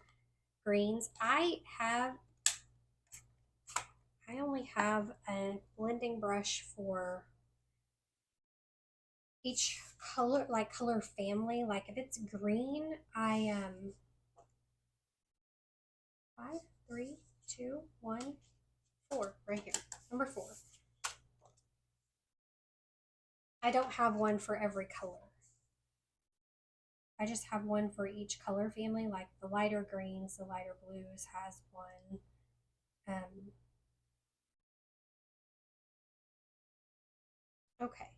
greens. I only have a blending brush for each color, like color family. Like if it's green, I 5, 3, 2, 1, 4 right here, number 4. I don't have one for every color. I just have one for each color family, like the lighter greens, the lighter blues has one. Okay.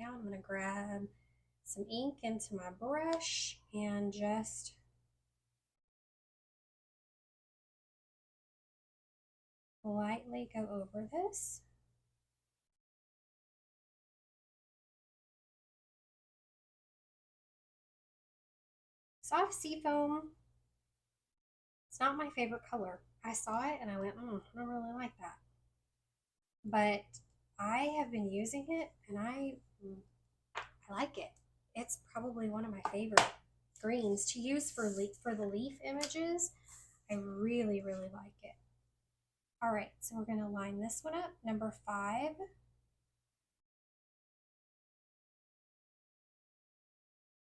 down. I'm going to grab some ink into my brush and just lightly go over this. Soft seafoam, it's not my favorite color. I saw it and I went, I don't really like that. But I have been using it and I like it. It's probably one of my favorite greens to use for the leaf images. I really, really like it. All right, so we're going to line this one up, number 5.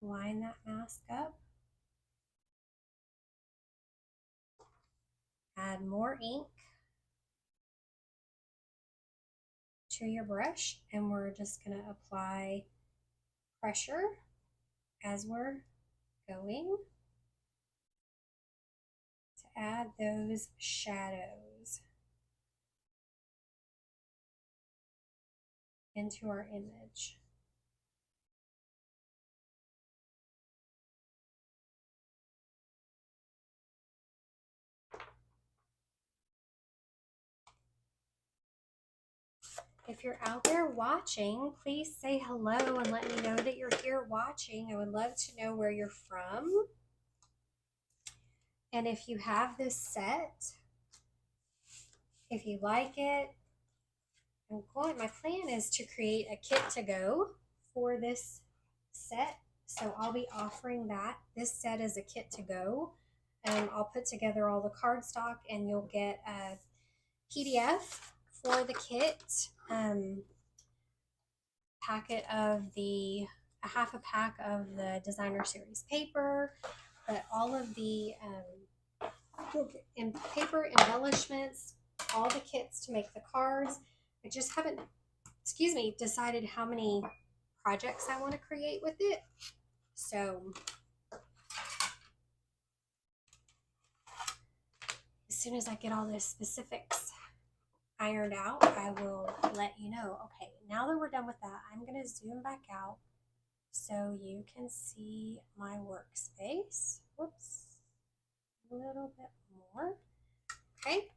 Line that mask up. Add more ink to your brush, and we're just going to apply pressure as we're going to add those shadows into our image. If you're out there watching, please say hello and let me know that you're here watching. I would love to know where you're from. And if you have this set, if you like it, my plan is to create a kit to go for this set. So I'll be offering that. This set is a kit to go. I'll put together all the cardstock and you'll get a PDF for the kit. A half a pack of the designer series paper, but all of the paper embellishments, all the kits to make the cards. I just haven't, decided how many projects I want to create with it. So as soon as I get all the specifics ironed out, I will let you know. Okay, now that we're done with that, I'm going to zoom back out so you can see my workspace. Whoops, a little bit more. Okay.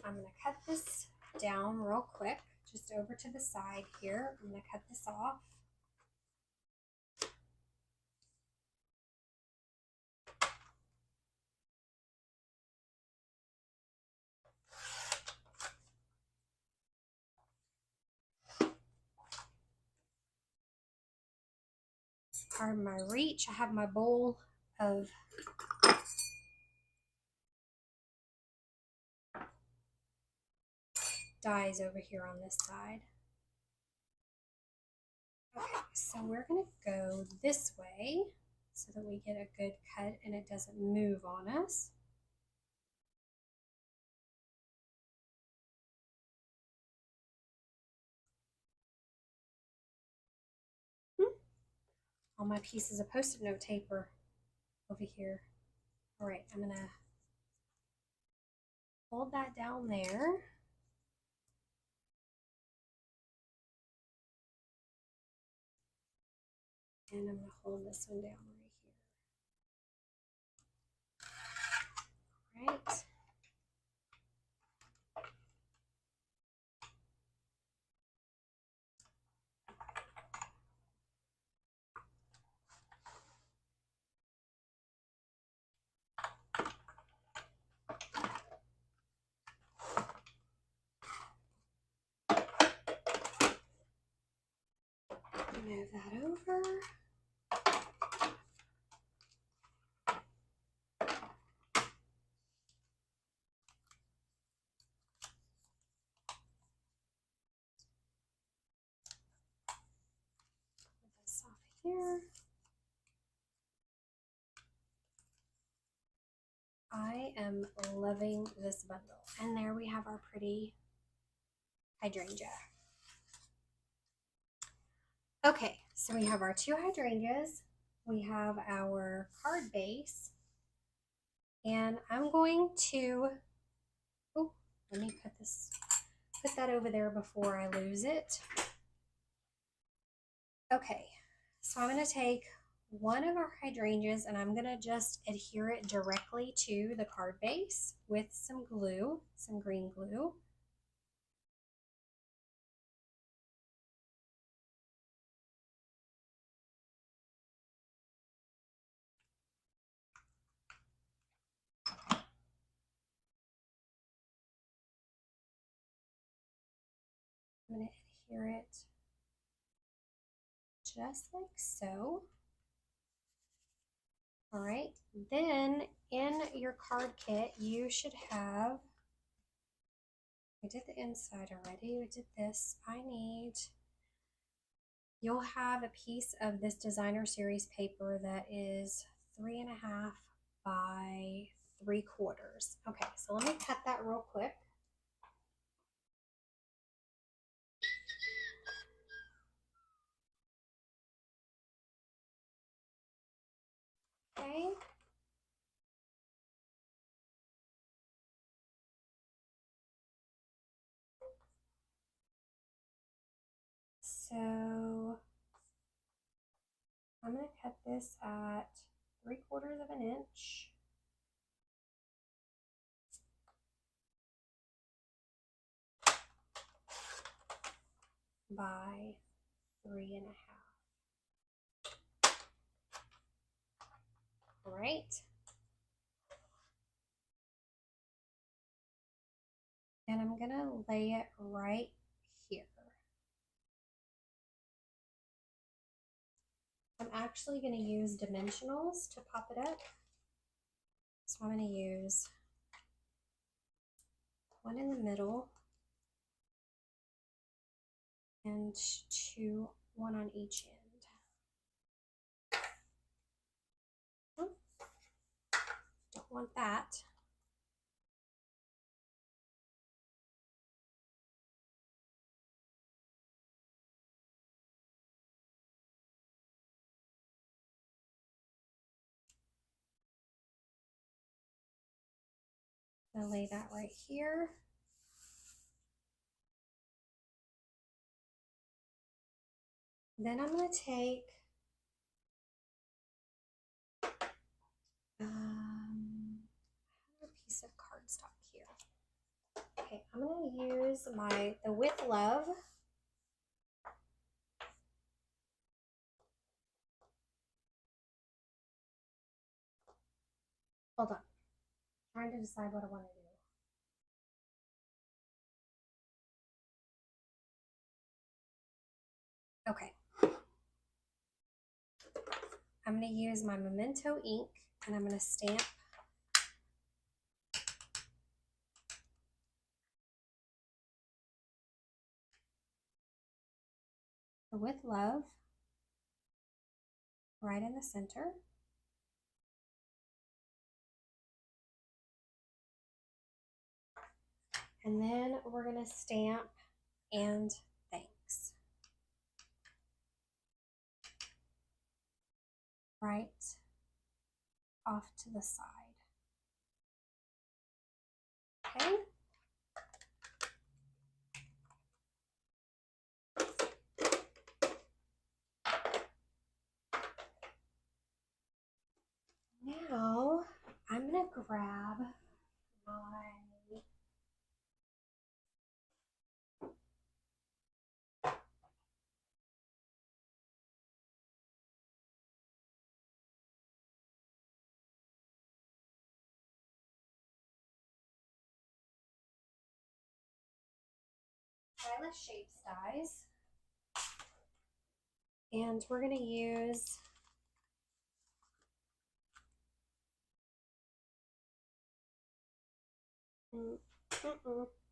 I'm going to cut this down real quick, just over to the side here. I'm going to cut this off. Pardon my reach. I have my bowl of dies over here on this side. Okay, so we're going to go this way so that we get a good cut and it doesn't move on us. All my pieces of Post-it note taper over here. All right, I'm going to hold that down there. And I'm going to hold this one down right here. All right. Move that over. Put this off here. I am loving this bundle. And there we have our pretty hydrangea. Okay, so we have our 2 hydrangeas. We have our card base. And I'm going to, let me put this put that over there before I lose it. Okay, so I'm going to take one of our hydrangeas and I'm going to just adhere it directly to the card base with some glue, some green glue. I'm going to adhere it just like so. All right, then in your card kit, you should have, we did the inside already, we did this. You'll have a piece of this designer series paper that is 3.5 by 3/4. Okay, so let me cut that real quick. Okay. So I'm going to cut this at 3/4 of an inch. By 3.5. All right. And I'm going to lay it right here. I'm actually going to use dimensionals to pop it up. So I'm going to use one in the middle and one on each end. Oh, don't want that. I'll lay that right here. Then I'm going to take a piece of cardstock here. Okay, I'm going to use the With Love. Hold on. I'm trying to decide what I want to do. Okay. I'm going to use my Memento ink and I'm going to stamp the With Love right in the center. And then we're going to stamp and thanks right off to the side. Okay. Now I'm going to grab my stylish shapes dies, and we're going to use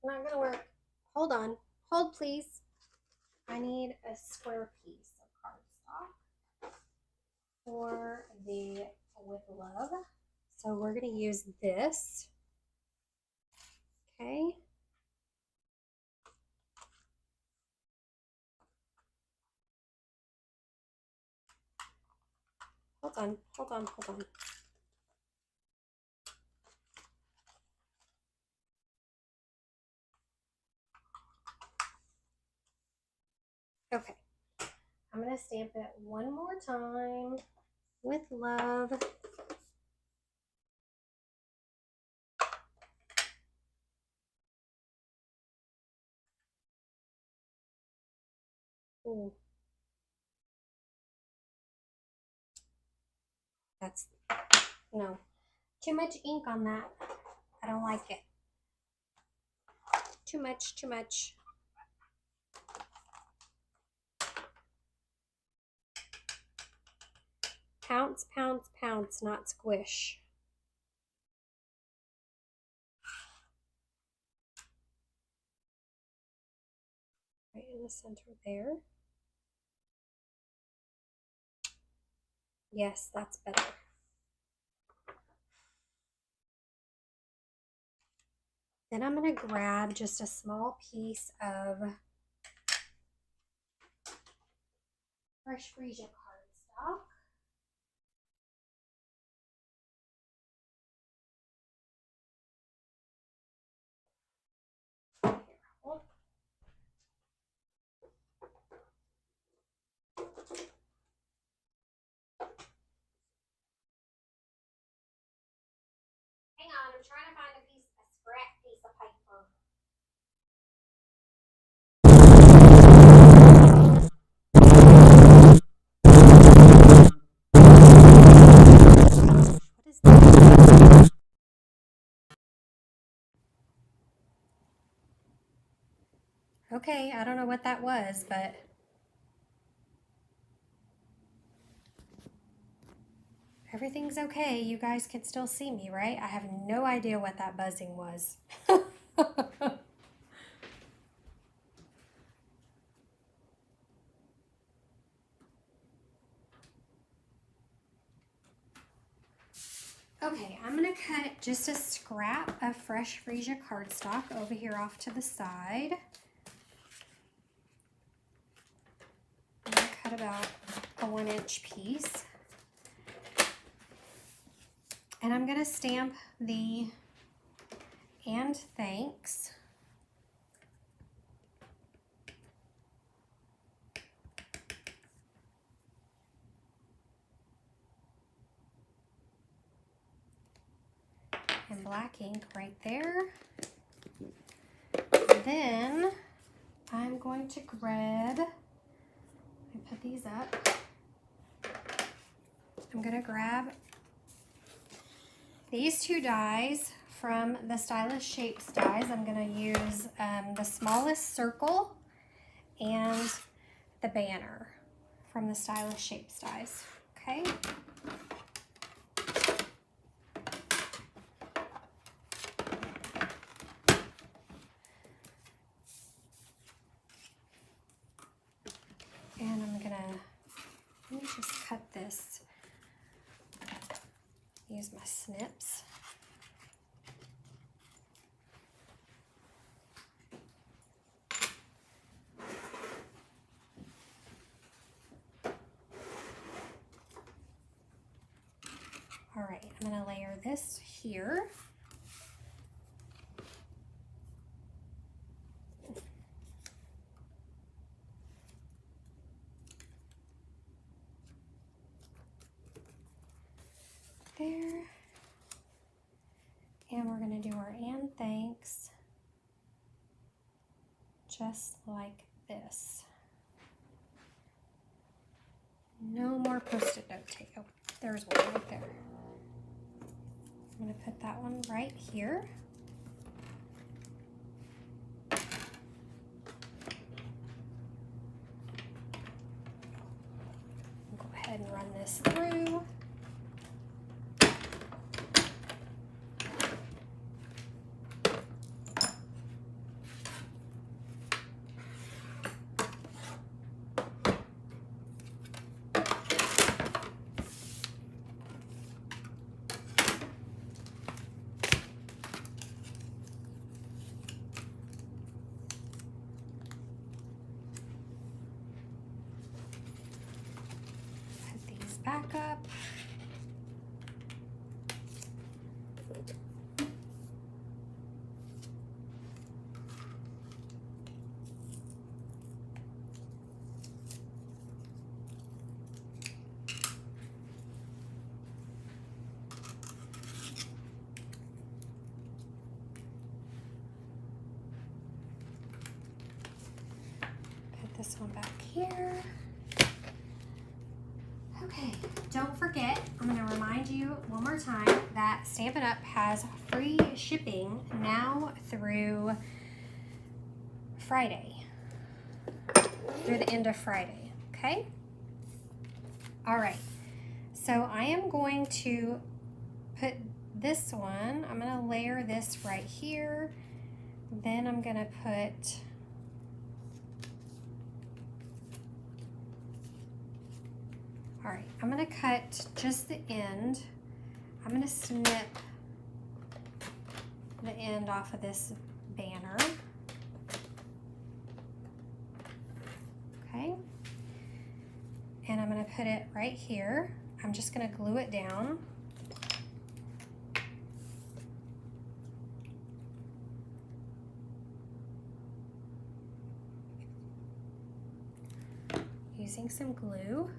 not going to work. Hold on. Hold, please. I need a square piece of cardstock for the With Love. So we're going to use this. Okay. Hold on, hold on, hold on. Okay, I'm going to stamp it one more time with love. Ooh. That's, no, too much ink on that. I don't like it. Too much, too much. Pounce, pounce, pounce, not squish. Right in the center there. Yes, that's better. Then I'm going to grab just a small piece of fresh freesia cardstock. Hang on, I'm trying to find a scrap piece of paper. What is that? Okay, I don't know what that was, but everything's okay. You guys can still see me, right? I have no idea what that buzzing was. Okay, I'm going to cut just a scrap of fresh freesia cardstock over here off to the side. I'm going to cut about a 1-inch piece. And I'm going to stamp the "and thanks" . And black ink right there. Then I'm going to grab, I put these up. I'm going to grab these two dies from the Stylish Shapes dies. I'm going to use the smallest circle and the banner from the Stylish Shapes dies. Okay. And I'm gonna, let me just cut this, use my snips. All right, I'm gonna layer this here. There. And we're going to do our "and thanks" just like this. No more Post-it note tape. Oh, there's one right there. I'm going to put that one right here. Go ahead and run this through. Back up. this one back here. Okay, don't forget, I'm going to remind you one more time that Stampin' Up! Has free shipping now through Friday, through the end of Friday, okay? All right, so I am going to put this one, I'm going to layer this right here, then I'm going to put all right, I'm going to cut just the end. I'm going to snip the end off of this banner. Okay. And I'm going to put it right here. I'm just going to glue it down. Using some glue.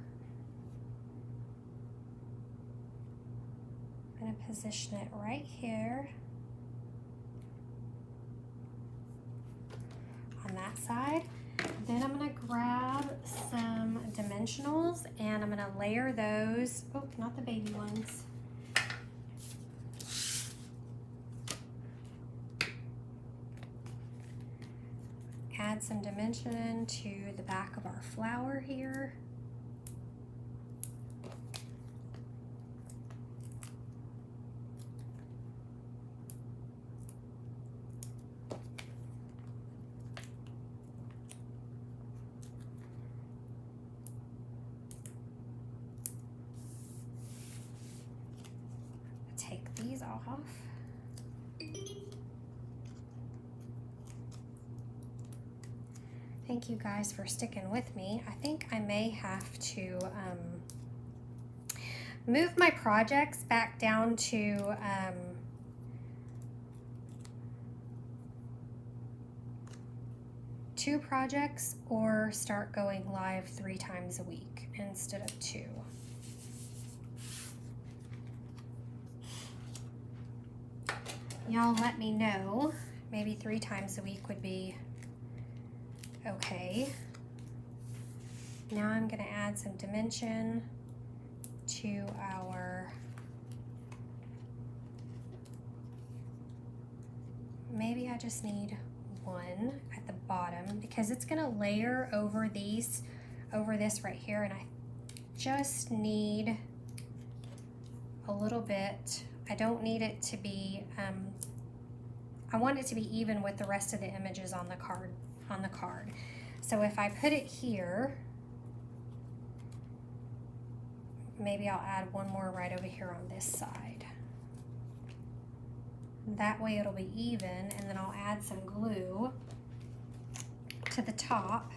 I'm going to position it right here on that side. Then I'm going to grab some dimensionals and I'm going to layer those. Oh, not the baby ones. Add some dimension to the back of our flower here. Take these off. Thank you guys for sticking with me. I think I may have to move my projects back down to 2 projects or start going live 3 times a week instead of 2. Y'all let me know. Maybe 3 times a week would be okay. Now I'm going to add some dimension to our, maybe I just need 1 at the bottom because it's going to layer over these, over this right here, and I just need a little bit. I don't need it to be, I want it to be even with the rest of the images on the card. So if I put it here, maybe I'll add 1 more right over here on this side. That way it'll be even, and then I'll add some glue to the top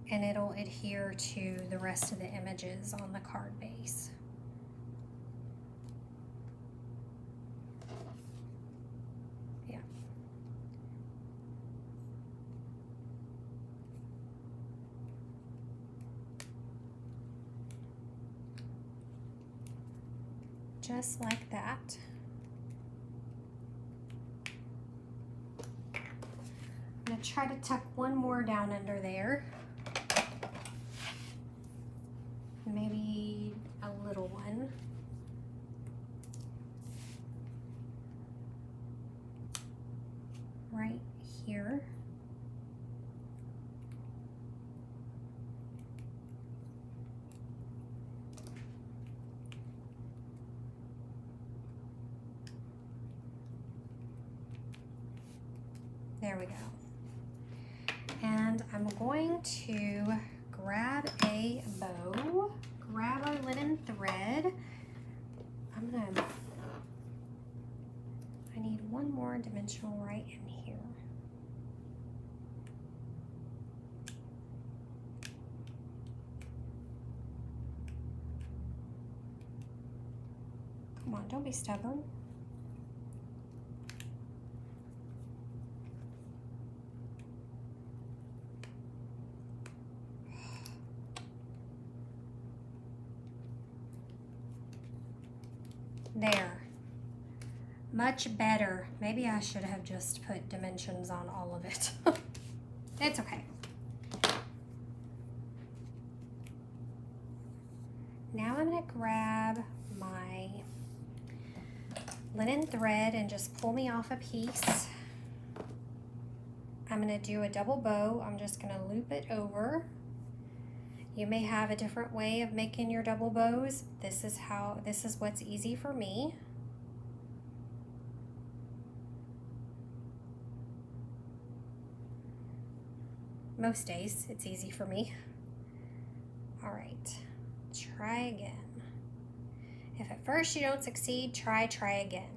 and it'll adhere to the rest of the images on the card base. Yeah. Just like that. I'm going to try to tuck 1 more down under there. Maybe a little one. Right here. There we go. And I'm going to grab a bow, grab our linen thread. I need 1 more dimensional right in here. Come on, don't be stubborn. There. Much better. Maybe I should have just put dimensions on all of it. It's okay. Now I'm going to grab my linen thread and just pull me off a piece. I'm going to do a double bow. I'm just going to loop it over. You may have a different way of making your double bows. This is what's easy for me. Most days it's easy for me. All right, try again. If at first you don't succeed, try again.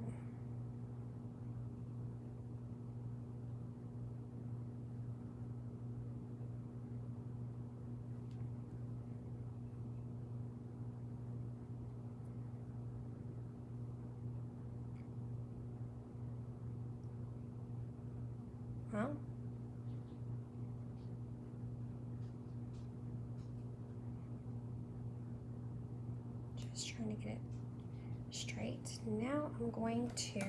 Well, just trying to get it straight. Now I'm going to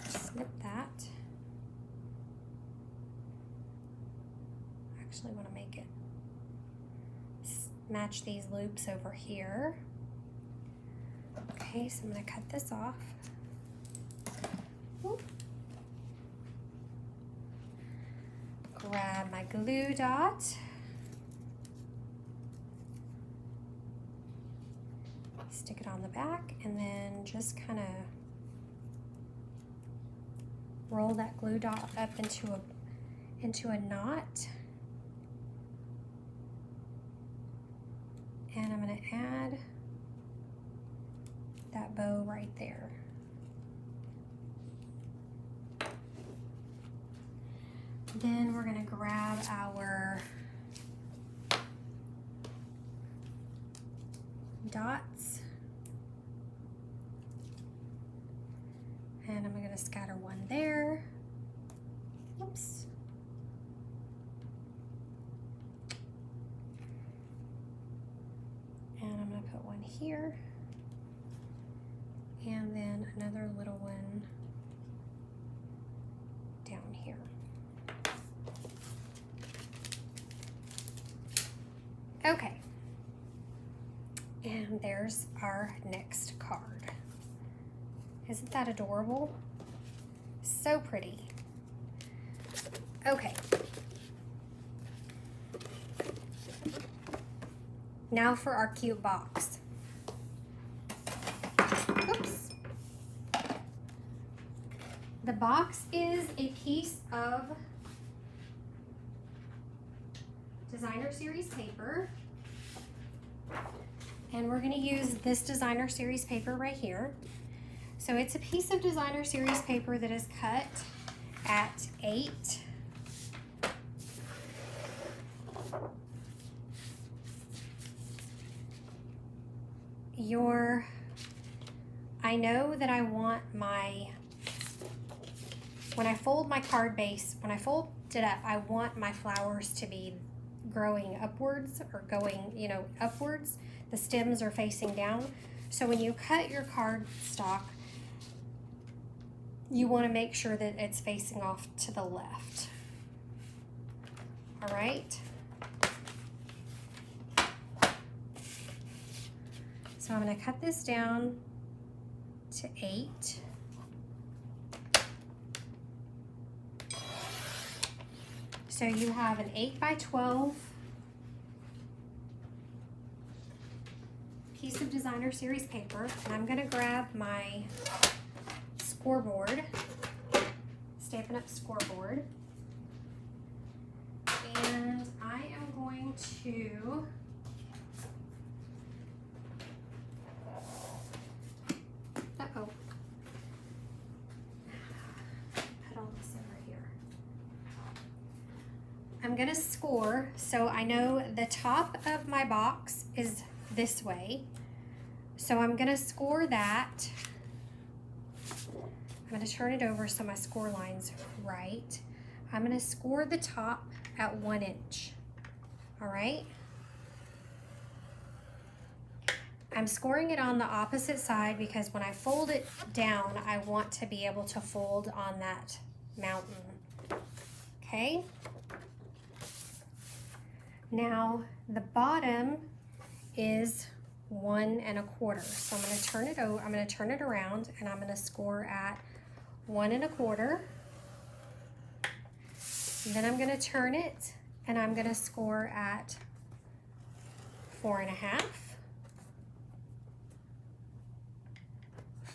snip that. Actually want to make it match these loops over here. Okay, so I'm going to cut this off. Whoop. Grab my glue dot. Stick it on the back and then just kind of roll that glue dot up into a knot. And I'm going to add that bow right there. Then we're going to grab our dots and I'm going to scatter one there. Oops. And I'm going to put one here and then another little one down here. Okay, and there's our next card. Isn't that adorable? So pretty. Okay. Now for our cute box. Oops. The box is a piece of designer series paper. And we're going to use this designer series paper right here. So it's a piece of designer series paper that is cut at 8. I know that I want when I fold my card base, when I fold it up, I want my flowers to be growing upwards or going, upwards. The stems are facing down. So when you cut your cardstock, you want to make sure that it's facing off to the left. All right. So I'm going to cut this down to 8. So you have an 8 by 12 piece of designer series paper, and I'm going to grab my scoreboard, Stampin' Up scoreboard, and I am going to I'm going to score, so I know the top of my box is this way. So I'm going to score that. I'm going to turn it over so my score line's right. I'm going to score the top at 1 inch. All right. I'm scoring it on the opposite side because when I fold it down, I want to be able to fold on that mountain. Okay. Now the bottom is 1 1/4. So I'm going to turn it over. I'm going to turn it around, and I'm going to score at 1 1/4. Then I'm going to turn it, and I'm going to score at 4 1/2,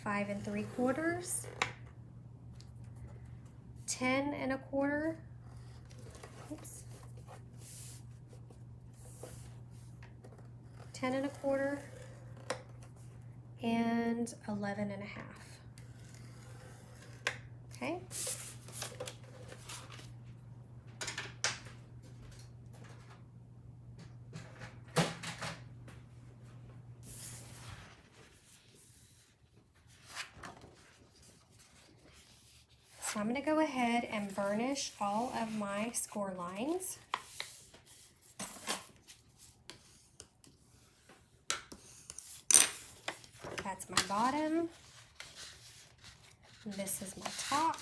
5 3/4, 10 1/4. Oops. 10 1/4 and 11 1/2. Okay. So I'm going to go ahead and burnish all of my score lines. That's my bottom. This is my top.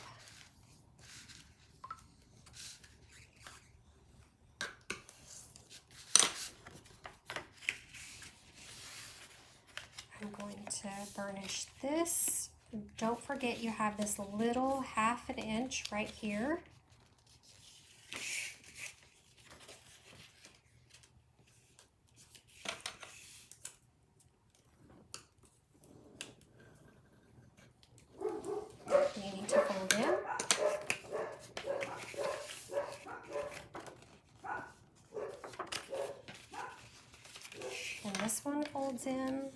I'm going to burnish this. Don't forget you have this little 1/2 inch right here. You need to fold in. And this one folds in.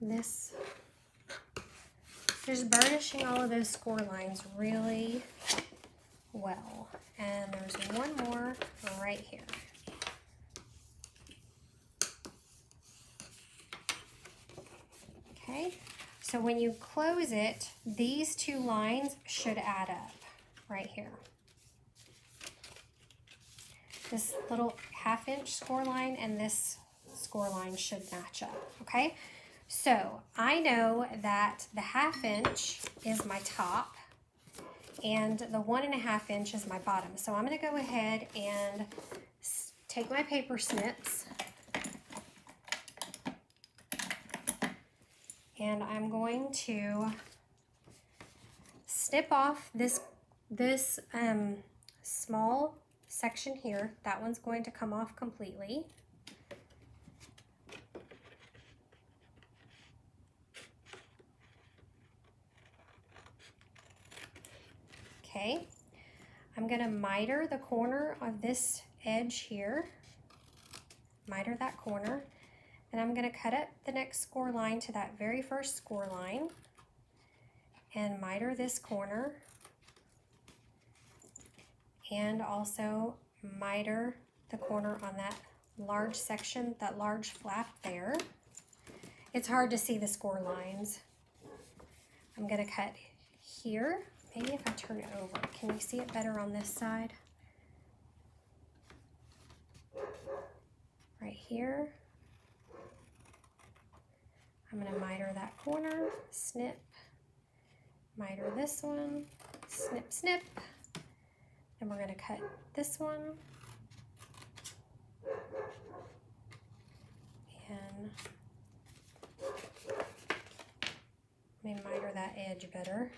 This, just burnishing all of those score lines really well. And there's one more right here. Okay, so when you close it, these two lines should add up right here. This little 1/2 inch score line and this score line should match up, okay? So I know that the 1/2 inch is my top and the 1 1/2 inch is my bottom. So I'm going to go ahead and take my paper snips and I'm going to snip off this small section here. That one's going to come off completely. Okay, I'm going to miter the corner of this edge here, miter that corner, and I'm going to cut up the next score line to that very first score line and miter this corner and also miter the corner on that large section, that large flap there. It's hard to see the score lines. I'm going to cut here. Maybe if I turn it over, can you see it better on this side? Right here. I'm going to miter that corner, snip, miter this one, snip, snip. And we're going to cut this one. And let me miter that edge better.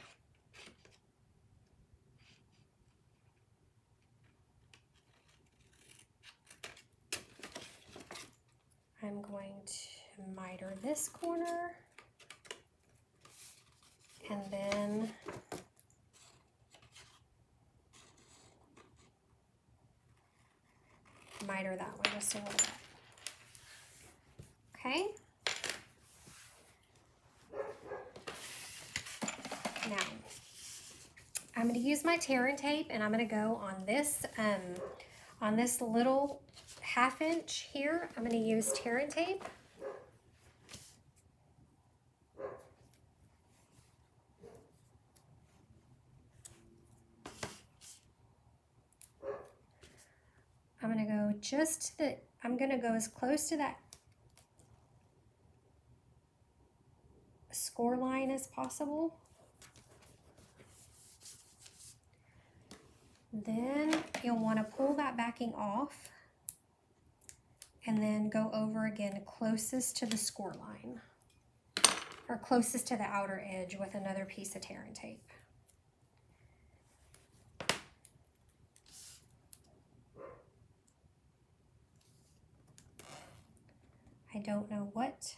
I'm going to miter this corner and then miter that one just a little bit. Okay. Now, I'm going to use my tear and tape and I'm going to go on this little 1/2 inch here. I'm going to use tear and tape. I'm gonna go as close to that score line as possible. Then you'll want to pull that backing off and then go over again closest to the score line, or closest to the outer edge with another piece of tear and tape. I don't know what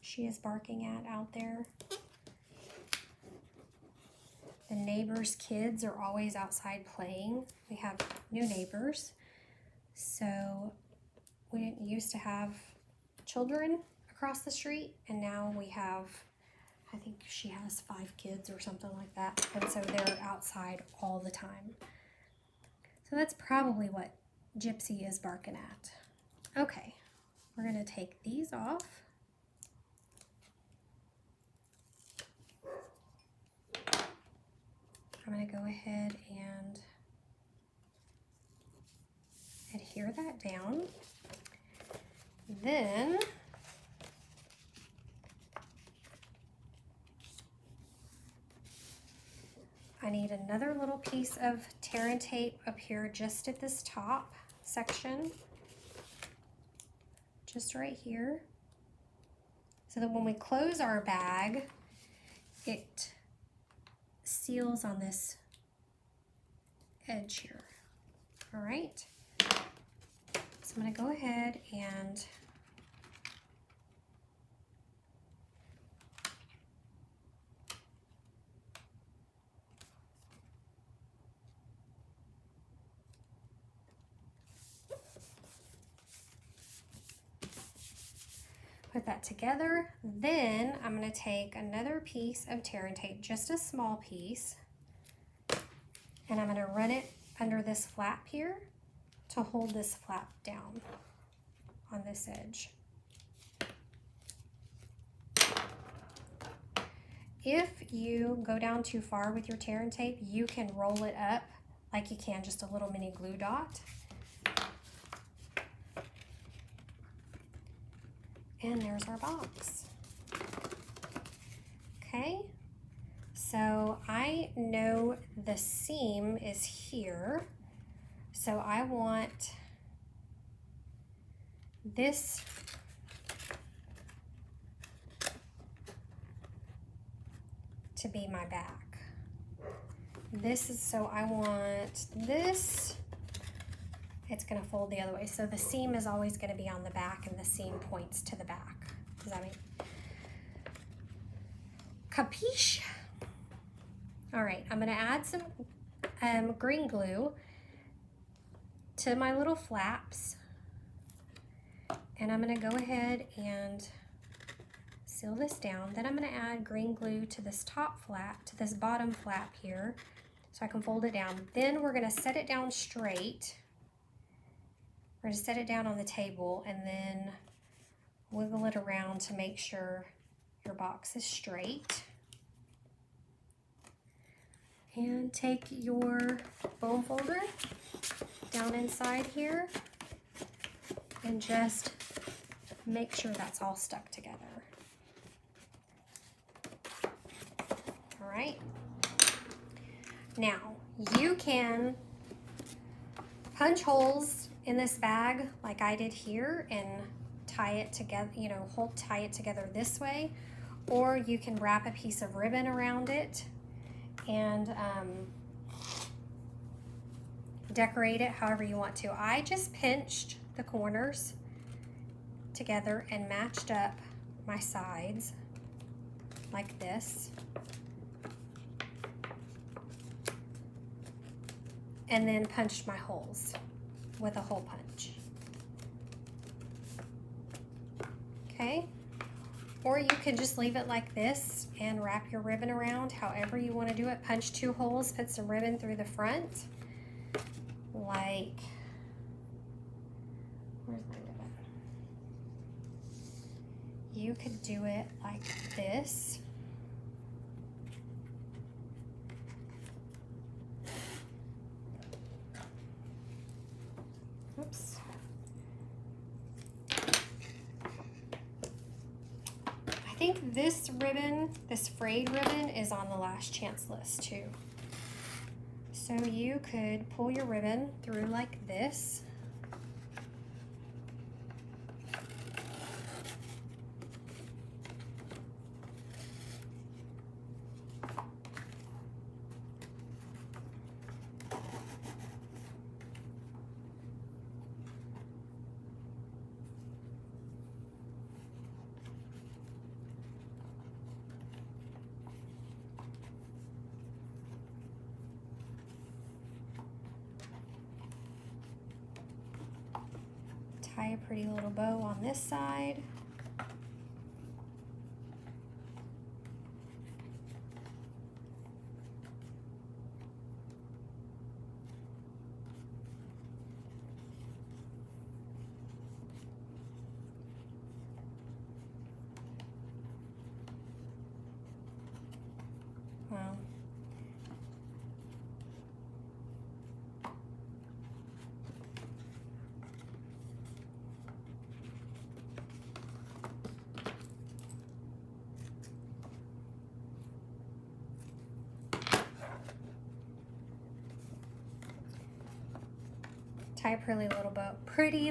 she is barking at out there. The neighbors' kids are always outside playing. We have new neighbors, so we didn't used to have children across the street, and now we have, I think she has 5 kids or something like that, and so they're outside all the time. So that's probably what Gypsy is barking at. Okay, we're gonna take these off. I'm going to go ahead and adhere that down. Then I need another little piece of tear and tape up here just at this top section, just right here, so that when we close our bag, it seals on this edge here. All right, so I'm going to go ahead and put that together. Then I'm going to take another piece of tear and tape, just a small piece, and I'm going to run it under this flap here to hold this flap down on this edge. If you go down too far with your tear and tape, you can roll it up like you can just a little mini glue dot. And there's our box. Okay, so I know the seam is here, so I want this to be my back. This is, so I want this, it's going to fold the other way. So the seam is always going to be on the back and the seam points to the back. Does that make capiche? All right, I'm going to add some green glue to my little flaps. And I'm going to go ahead and seal this down. Then I'm going to add green glue to this top flap, to this bottom flap here, so I can fold it down. Then we're going to set it down straight. We're going to set it down on the table and then wiggle it around to make sure your box is straight. And take your foam folder down inside here and just make sure that's all stuck together. All right. Now, you can punch holes in this bag like I did here and tie it together, you know, tie it together this way, or you can wrap a piece of ribbon around it and decorate it however you want to. I just pinched the corners together and matched up my sides like this, and then punched my holes with a hole punch. Okay, or you could just leave it like this and wrap your ribbon around however you want to do it. Punch 2 holes, put some ribbon through the front, like, where's my ribbon? You could do it like this. Oops. think this ribbon, this frayed ribbon, is on the last chance list too. So you could pull your ribbon through like this. Tie a pretty little bow on this side. Wow. Tie a pretty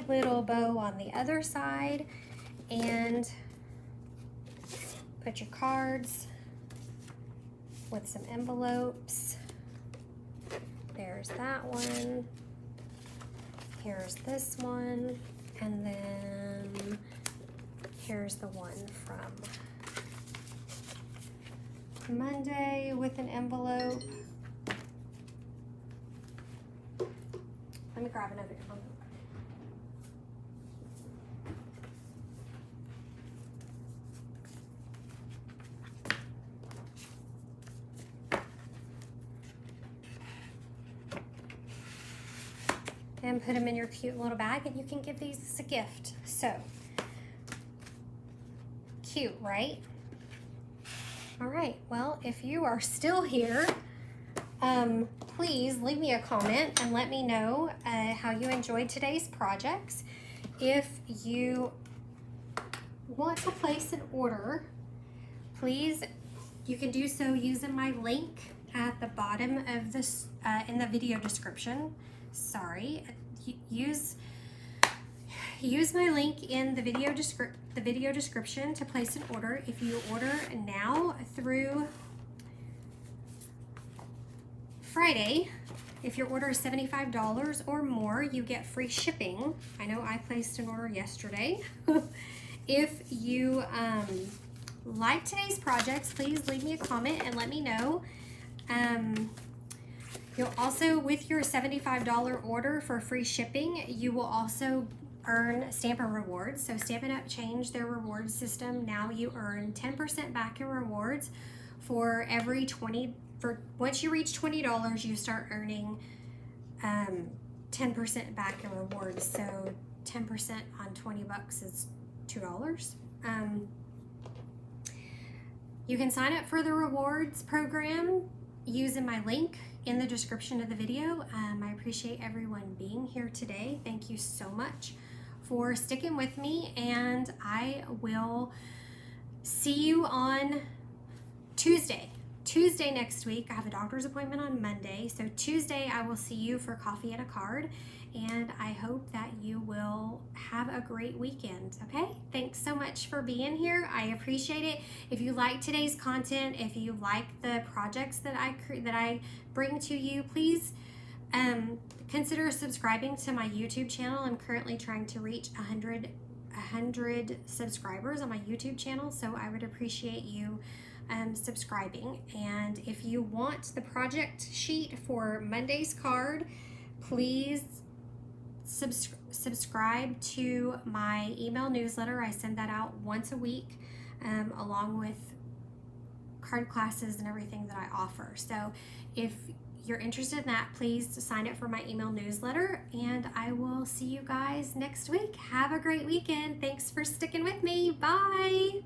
little bow on the other side, and put your cards with some envelopes. There's that one. Here's this one, and then here's the one from Monday with an envelope. Let me grab another envelope. And put them in your cute little bag, and you can give these as a gift. So cute, right? All right, well, if you are still here, please leave me a comment and let me know how you enjoyed today's projects. If you want to place an order, please, you can do so using my link at the bottom of this in the video description. Sorry, use my link in the video description to place an order. If you order now through Friday, if your order is $75 or more, you get free shipping. I know I placed an order yesterday. If you like today's projects, please leave me a comment and let me know. You'll also, with your $75 order for free shipping, you will also earn Stampin' rewards. So Stampin' Up changed their reward system. Now you earn 10% back in rewards for every once you reach $20, you start earning 10% back in rewards. So 10% on 20 bucks is $2. You can sign up for the rewards program using my link in the description of the video. I appreciate everyone being here today. Thank you so much for sticking with me, and I will see you on Tuesday next week. I have a doctor's appointment on Monday, so Tuesday I will see you for coffee and a card, and I hope that you will have a great weekend. Okay, thanks so much for being here. I appreciate it. If you like today's content, if you like the projects that I bring to you, please consider subscribing to my YouTube channel. I'm currently trying to reach 100 subscribers on my YouTube channel, so I would appreciate you subscribing. And if you want the project sheet for Monday's card, please subscribe to my email newsletter. I send that out once a week, along with card classes and everything that I offer. So if you're interested in that, please sign up for my email newsletter, and I will see you guys next week. Have a great weekend. Thanks for sticking with me. Bye.